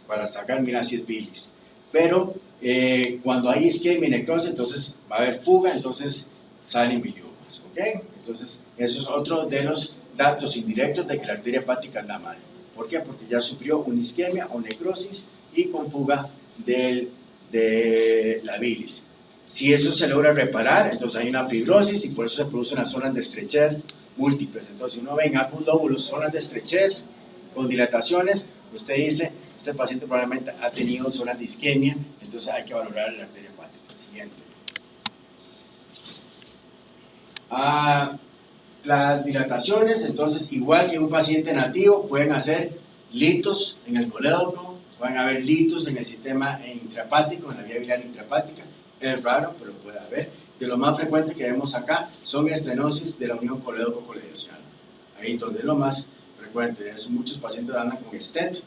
para sacar miracias bilis. Pero cuando hay isquemia y necrosis, entonces va a haber fuga, entonces salen biliomas, ¿ok? Entonces, eso es otro de los datos indirectos de que la arteria hepática anda mal. ¿Por qué? Porque ya sufrió una isquemia o necrosis y con fuga de la bilis. Si eso se logra reparar, entonces hay una fibrosis y por eso se producen las zonas de estrechez múltiples. Entonces, si uno ve en ambos lóbulos zonas de estrechez con dilataciones, usted dice, este paciente probablemente ha tenido zonas de isquemia, entonces hay que valorar la arteria hepática. Siguiente. Las dilataciones, entonces, igual que un paciente nativo, pueden hacer litos en el colédoco, pueden haber litos en el sistema intrahepático, en la vía biliar intrahepática. Es raro, pero puede haber. De lo más frecuente que vemos acá son estenosis de la unión colédoco-coledoceana. Ahí donde es lo más frecuente. De eso muchos pacientes andan con stent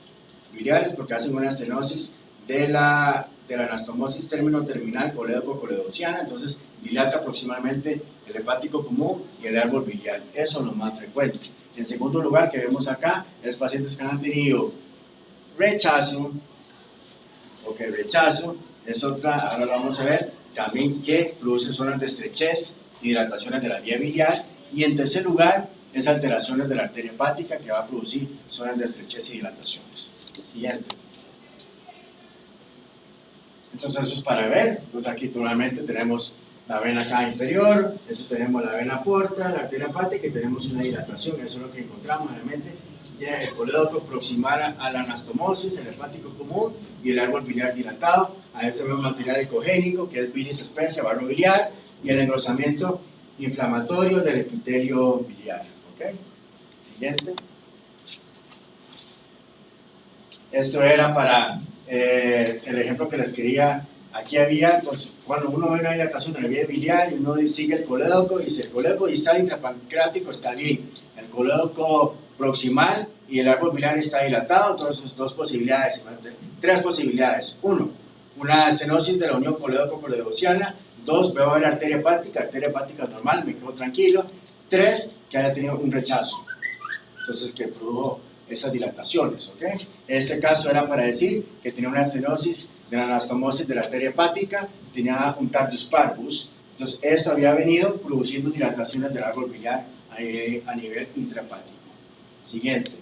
biliares porque hacen una estenosis de la anastomosis término-terminal colédoco-coledoceana. Entonces dilata aproximadamente el hepático común y el árbol biliar. Eso es lo más frecuente. En segundo lugar, que vemos acá, es pacientes que han tenido rechazo. Ok, rechazo es otra, ahora lo vamos a ver, también que produce zonas de estrechez y dilataciones de la vía biliar. Y en tercer lugar, es alteraciones de la arteria hepática que va a producir zonas de estrechez y dilataciones. Siguiente. Entonces eso es para ver. Entonces aquí normalmente tenemos la vena cava inferior, eso tenemos la vena porta, la arteria hepática y tenemos una dilatación. Eso es lo que encontramos realmente. Ya el colédoco proximal a la anastomosis, el hepático común y el árbol biliar dilatado. A ese vemos material ecogénico que es bilis espesa, barro biliar y el engrosamiento inflamatorio del epitelio biliar. ¿Okay? Siguiente. Esto era para el ejemplo que les quería. Aquí había, entonces, cuando uno ve una dilatación de la vía biliar y uno sigue el colédoco, y dice el colédoco distal intrapancreático está bien, el colédoco proximal y el árbol biliar está dilatado. Entonces, dos posibilidades, tres posibilidades. Uno, una estenosis de la unión colédoco-coledoceana. Dos, veo la arteria hepática normal, me quedo tranquilo. Tres, que haya tenido un rechazo, entonces que produjo esas dilataciones, ¿ok? Este caso era para decir que tenía una estenosis de la anastomosis de la arteria hepática, tenía un tardus parvus, entonces esto había venido produciendo dilataciones del árbol biliar a nivel intrahepático. Siguiente.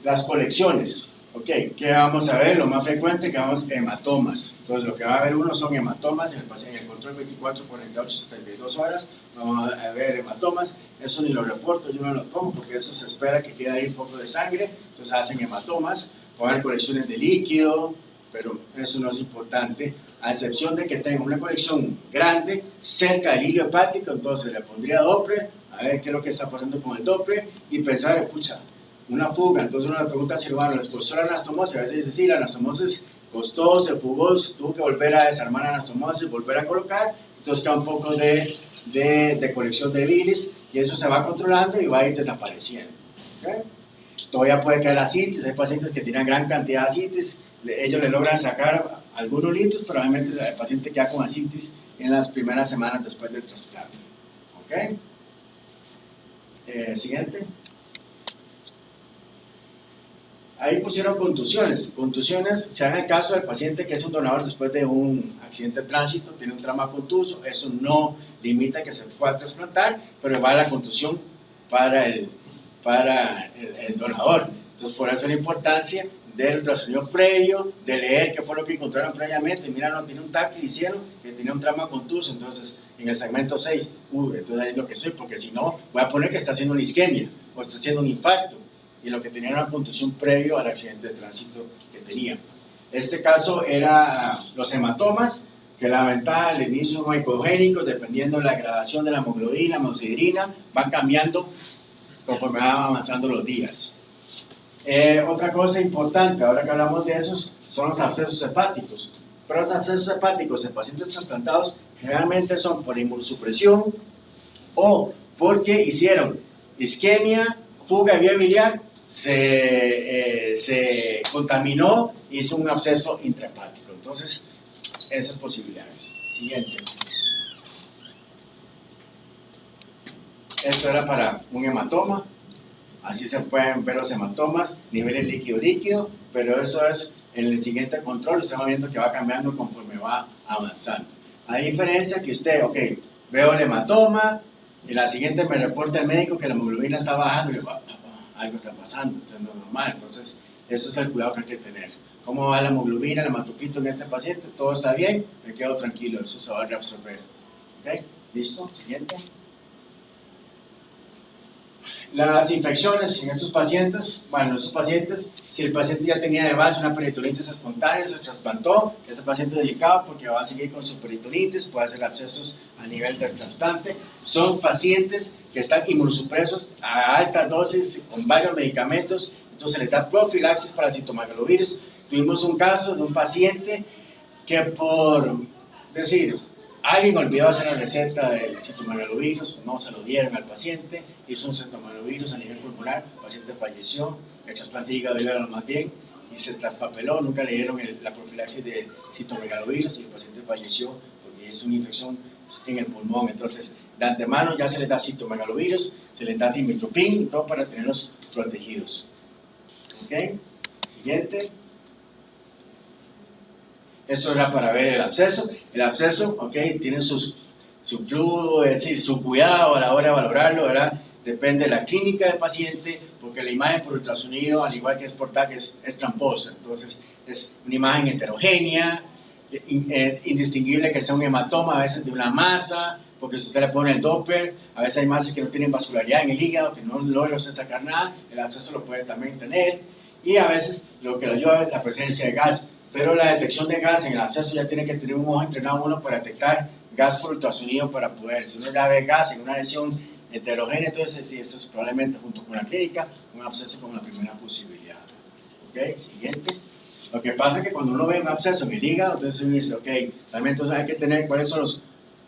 Las colecciones. Ok, ¿qué vamos a ver? Lo más frecuente que vamos a hematomas. Entonces lo que va a haber uno son hematomas en el paciente, en el control 24, 48, 72 horas. Vamos a ver hematomas. Eso ni lo reporto, yo no lo pongo porque eso se espera que quede ahí un poco de sangre. Entonces hacen hematomas. Pueden haber colecciones de líquido, pero eso no es importante. A excepción de que tenga una colección grande cerca del hilo hepático, entonces le pondría Doppler, a ver qué es lo que está pasando con el Doppler y pensar, pucha, una fuga, entonces uno le pregunta al cirujano, ¿les costó la anastomosis? A veces dice, sí, la anastomosis costó, se fugó, tuvo que volver a desarmar la anastomosis, volver a colocar, entonces queda un poco de colección de bilis y eso se va controlando y va a ir desapareciendo. ¿Okay? Todavía puede caer ascitis, hay pacientes que tienen gran cantidad de ascitis, ellos le logran sacar algunos litros, pero obviamente el paciente queda con ascitis en las primeras semanas después del trasplante. ¿Ok? Siguiente. Ahí pusieron contusiones. Contusiones se da en el caso del paciente que es un donador después de un accidente de tránsito, tiene un trauma contuso, eso no limita que se pueda trasplantar, pero va la contusión para el donador. Entonces, por eso la importancia del ultrasonido previo, de leer qué fue lo que encontraron previamente. Mira, no tiene un TAC que hicieron, que tenía un trauma contuso, entonces en el segmento 6, entonces ahí es lo que soy, porque si no, voy a poner que está haciendo una isquemia o está haciendo un infarto, y lo que tenía era una contusión previo al accidente de tránsito que tenía. Este caso era los hematomas, que la ventaja al inicio son hipogénicos, dependiendo de la gradación de la hemoglobina, hemosiderina, van cambiando conforme van avanzando los días. Otra cosa importante, ahora que hablamos de esos, son los abscesos hepáticos. Pero los abscesos hepáticos en pacientes trasplantados generalmente son por inmunosupresión o porque hicieron isquemia, fuga de vía biliar, se contaminó y hizo un absceso intrahepático. Entonces, esas posibilidades. Siguiente. Esto era para un hematoma. Así se pueden ver los hematomas, niveles líquido-líquido, pero eso es en el siguiente control, estamos viendo que va cambiando conforme va avanzando. A diferencia que usted, ok, veo el hematoma, y la siguiente me reporta el médico que la hemoglobina está bajando, y yo, algo está pasando, esto no es normal, entonces eso es el cuidado que hay que tener. ¿Cómo va la hemoglobina, el hematocrito en este paciente? ¿Todo está bien? Me quedo tranquilo, eso se va a reabsorber. ¿Ok? ¿Listo? Siguiente. Las infecciones en estos pacientes, bueno, estos pacientes, si el paciente ya tenía de base una peritonitis espontánea, se trasplantó, ese paciente es delicado porque va a seguir con su peritonitis, puede hacer abscesos a nivel del trasplante. Son pacientes que están inmunosupresos a alta dosis con varios medicamentos, entonces se les da profilaxis para citomegalovirus. Tuvimos un caso de un paciente que por decir, alguien olvidó hacer la receta del citomegalovirus, no se lo dieron al paciente, hizo un citomegalovirus a nivel pulmonar, el paciente falleció, el trasplante de hígado más bien, y se traspapeló, nunca le dieron la profilaxis de citomegalovirus y el paciente falleció porque es una infección en el pulmón. Entonces, de antemano ya se les da citomegalovirus, se les da dimetropin y todo para tenerlos protegidos. ¿Ok? Siguiente. Esto era para ver el absceso. El absceso, ok, tiene su flujo, es decir, su cuidado a la hora de valorarlo, ¿verdad? Depende de la clínica del paciente, porque la imagen por ultrasonido, al igual que es por TAC, es tramposa. Entonces, es una imagen heterogénea, indistinguible que sea un hematoma, a veces de una masa, porque si usted le pone el Doppler, a veces hay masas que no tienen vascularidad en el hígado, que no logra usted sacar nada, el absceso lo puede también tener, y a veces lo que lo ayuda es la presencia de gas. Pero la detección de gas en el absceso ya tiene que tener un ojo entrenado uno para detectar gas por ultrasonido para poder, si uno ya ve gas en una lesión heterogénea, entonces sí, eso es probablemente junto con la clínica un absceso como la primera posibilidad. ¿Ok? Siguiente. Lo que pasa es que cuando uno ve un absceso en el hígado, entonces uno dice, ok, también entonces hay que tener cuáles son los,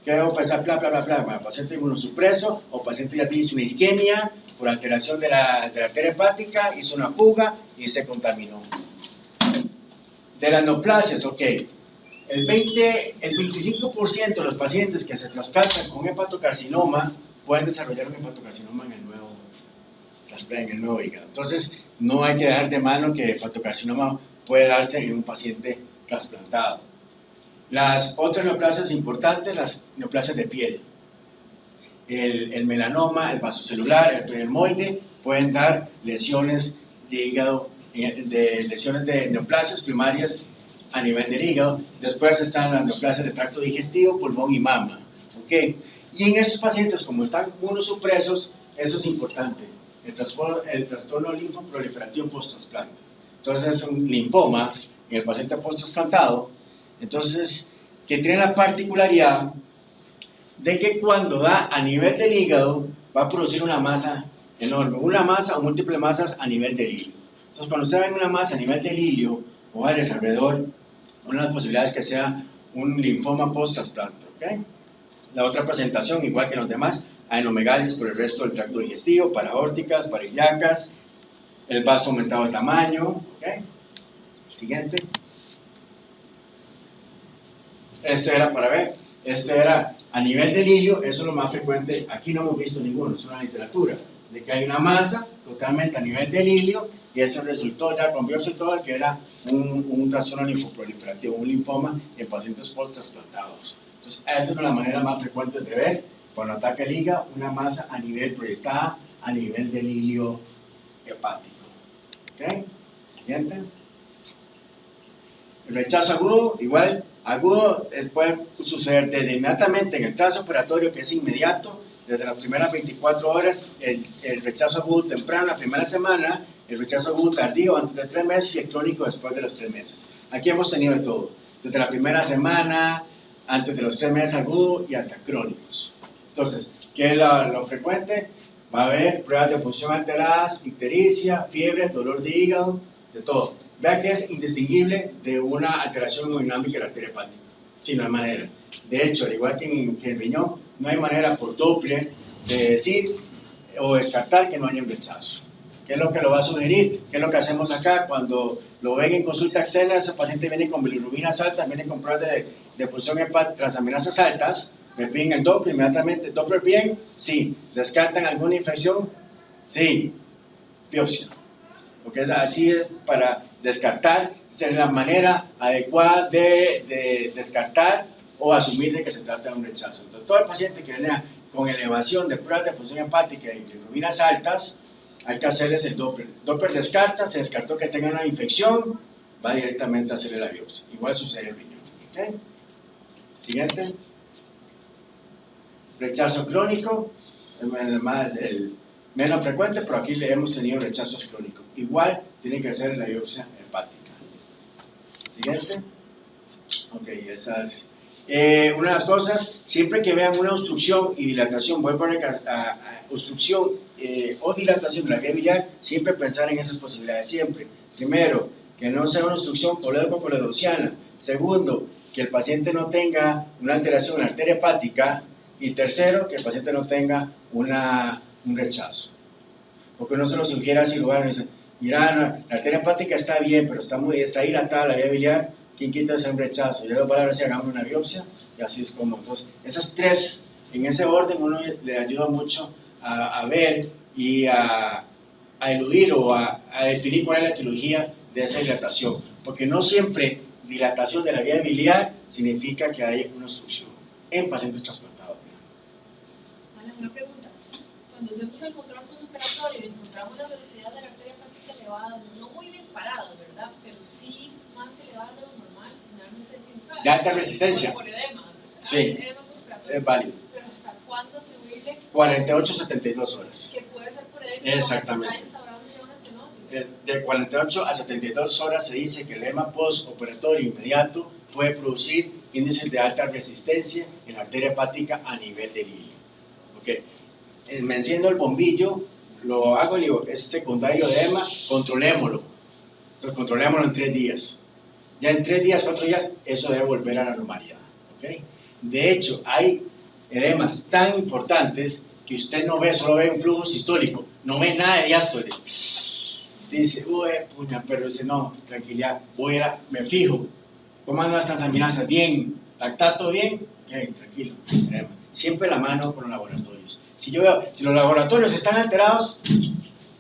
¿qué debo pensar? Bueno, paciente inmunosupreso o paciente ya tiene una isquemia por alteración de la arteria hepática, hizo una fuga y se contaminó. De las neoplasias, ok, el 25% de los pacientes que se trasplantan con hepatocarcinoma pueden desarrollar un hepatocarcinoma en el nuevo hígado. Entonces, no hay que dejar de mano que el hepatocarcinoma puede darse en un paciente trasplantado. Las otras neoplasias importantes, las neoplasias de piel, el melanoma, el vasocelular, el epidermoide, pueden dar lesiones de hígado, de lesiones de neoplasias primarias a nivel del hígado. Después están las neoplasias de tracto digestivo, pulmón y mama. ¿Okay? Y en estos pacientes, como están inmunosupresos, eso es importante, el trastorno linfoproliferativo post-trasplante. Entonces es un linfoma en el paciente post-trasplantado, entonces, que tiene la particularidad de que cuando da a nivel del hígado va a producir una masa enorme, una masa o múltiples masas a nivel del hilio. Entonces, cuando usted ve una masa a nivel del hilio o áreas alrededor, una de las posibilidades es que sea un linfoma post-trasplante, ¿ok? La otra presentación, igual que los demás, adenomegalias por el resto del tracto digestivo, paraórticas, parillas, el vaso aumentado de tamaño, ¿ok? Siguiente. Este era para ver, este era a nivel del hilio, eso es lo más frecuente, aquí no hemos visto ninguno, es una literatura, de que hay una masa totalmente a nivel del hilio, y eso resultó ya con biopsia y todo, que era un trastorno linfoproliferativo, un linfoma en pacientes post-trasplantados. Entonces, esa es la manera más frecuente de ver, cuando ataca el hígado, una masa a nivel proyectada, a nivel del hilio hepático. ¿Ok? Siguiente. El rechazo agudo, igual, agudo puede suceder desde inmediatamente en el trazo operatorio, que es inmediato, desde las primeras 24 horas, el rechazo agudo temprano, la primera semana, el rechazo agudo tardío antes de 3 meses y el crónico después de los 3 meses. Aquí hemos tenido de todo, desde la primera semana, antes de los 3 meses agudo y hasta crónicos. Entonces, ¿qué es lo frecuente? Va a haber pruebas de función alteradas, ictericia, fiebre, dolor de hígado, de todo. Vea que es indistinguible de una alteración hemodinámica de la arteria hepática. Sí, no hay manera. De hecho, al igual que en el riñón, no hay manera por Doppler de decir o descartar que no haya un rechazo. ¿Qué es lo que lo va a sugerir? ¿Qué es lo que hacemos acá? Cuando lo ven en consulta externa, ese paciente viene con bilirubinas altas, viene con pruebas de función hepática, transaminasas altas, me piden el Doppler inmediatamente. ¿Doppler bien? Sí. ¿Descartan alguna infección? Sí. Biopsia. Porque es así para descartar, es la manera adecuada de descartar o asumir de que se trata de un rechazo. Entonces, todo el paciente que viene con elevación de pruebas de función hepática y bilirubinas altas, hay que hacerles el Doppler. Doppler descarta, se descartó que tenga una infección, va directamente a hacerle la biopsia. Igual sucede en el riñón. ¿Okay? Siguiente. Rechazo crónico, el menos frecuente, pero aquí le hemos tenido rechazos crónicos. Igual tiene que hacer la biopsia hepática. Siguiente. Ok, esas. Una de las cosas, siempre que vean una obstrucción y dilatación, voy a poner obstrucción o dilatación de la vía biliar, siempre pensar en esas posibilidades, siempre. Primero, que no sea una obstrucción colédoco-coledociana. Segundo, que el paciente no tenga una alteración en la arteria hepática. Y tercero, que el paciente no tenga un rechazo. Porque uno se lo sugiere al cirujano y dice, mira, la arteria hepática está bien, pero está dilatada la vía biliar, ¿quién quita hacer un rechazo? Ya para ver si hagamos una biopsia, y así es como. Entonces, esas tres, en ese orden, uno le ayuda mucho a ver y a eludir o a definir cuál es la etiología de esa dilatación. Porque no siempre dilatación de la vía biliar significa que hay una obstrucción en pacientes trasplantados. Una pregunta. Cuando hacemos el control postoperatorio y encontramos la velocidad de la arteria hepática elevada, no muy disparadas, ¿verdad? Pero sí más elevadas de lo normal, finalmente decimos, ¿sabes? De alta resistencia. Por edema. Sí, edema postoperatorio. es válido. Pero ¿hasta cuándo atribuirle? 48 a 72 horas. Que puede ser por edema. Exactamente. Se está instaurando ya una estenosis. De 48 a 72 horas se dice que el edema postoperatorio inmediato puede producir índices de alta resistencia en la arteria hepática a nivel del hilio. Okay. Me enciendo el bombillo, lo hago y digo, es secundario de edema, controlémoslo. Entonces, controlémoslo en 3 días. Ya en 3 días, 4 días, eso debe volver a la normalidad. ¿Okay? De hecho, hay edemas tan importantes que usted no ve, solo ve un flujo sistólico, no ve nada de diástole. Usted dice, uy, puña, pero dice, no, tranquilidad, me fijo, tomando las transaminasas bien, lactato bien, ok, tranquilo, edema. Siempre la mano con los laboratorios. Si yo veo, si los laboratorios están alterados,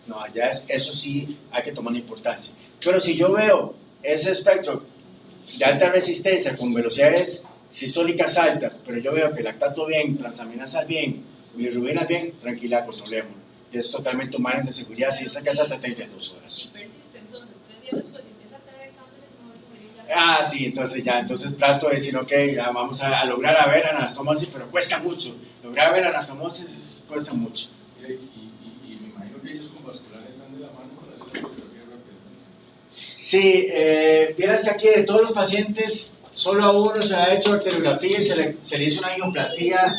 no, ya eso sí hay que tomar importancia. Pero si yo veo ese espectro de alta resistencia con velocidades sistólicas altas, pero yo veo que el lactato bien, transaminasas bien, bilirrubinas bien, tranquila, controlémoslo. Es totalmente un margen de seguridad si se alcanza hasta 32 horas. Y persiste, entonces, 3 días después empieza a tener exámenes, no se Sí, entonces trato de decir, ok, ya vamos a lograr a ver anastomosis, pero cuesta mucho. Lograr ver anastomosis cuesta mucho. Y me imagino que ellos con vasculares están de la mano para hacer la radiografía rápidamente. Sí, vieras que aquí de todos los pacientes, solo a uno se le ha hecho arteriografía y se le hizo una angioplastía,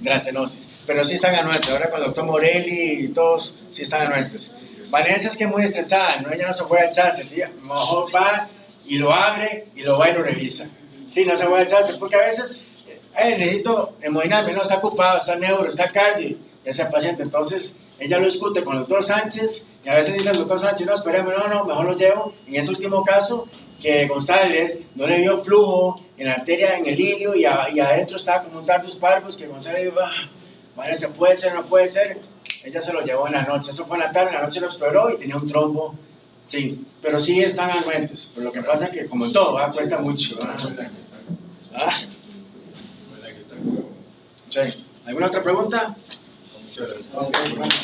de la estenosis. pero sí están anuentes. Ahora con el doctor Morelli y todos, sí están anuentes. Vanessa es que es muy estresada, ¿no? Ella no se juega el chasis, ¿sí? Mejor va y lo abre y lo va y lo revisa. Sí, no se juega el chasis, porque a veces necesito hemodinamia, no, está ocupado, está neuro, está cardio, ese paciente. Entonces, ella lo discute con el doctor Sánchez y a veces dice el doctor Sánchez, no, espérame, no, mejor lo llevo. En ese último caso, que González no le vio flujo en la arteria, en el ilio y adentro estaba como un tardus parvus, que González dijo, bueno, se puede ser, no puede ser. Ella se lo llevó en la noche, eso fue en la tarde, en la noche lo exploró y tenía un trombo. Sí, pero sí están anuentes, pero lo que pasa es que como en todo, cuesta mucho. Ah, sí. ¿Alguna otra pregunta? Muchas gracias. Ok, bueno.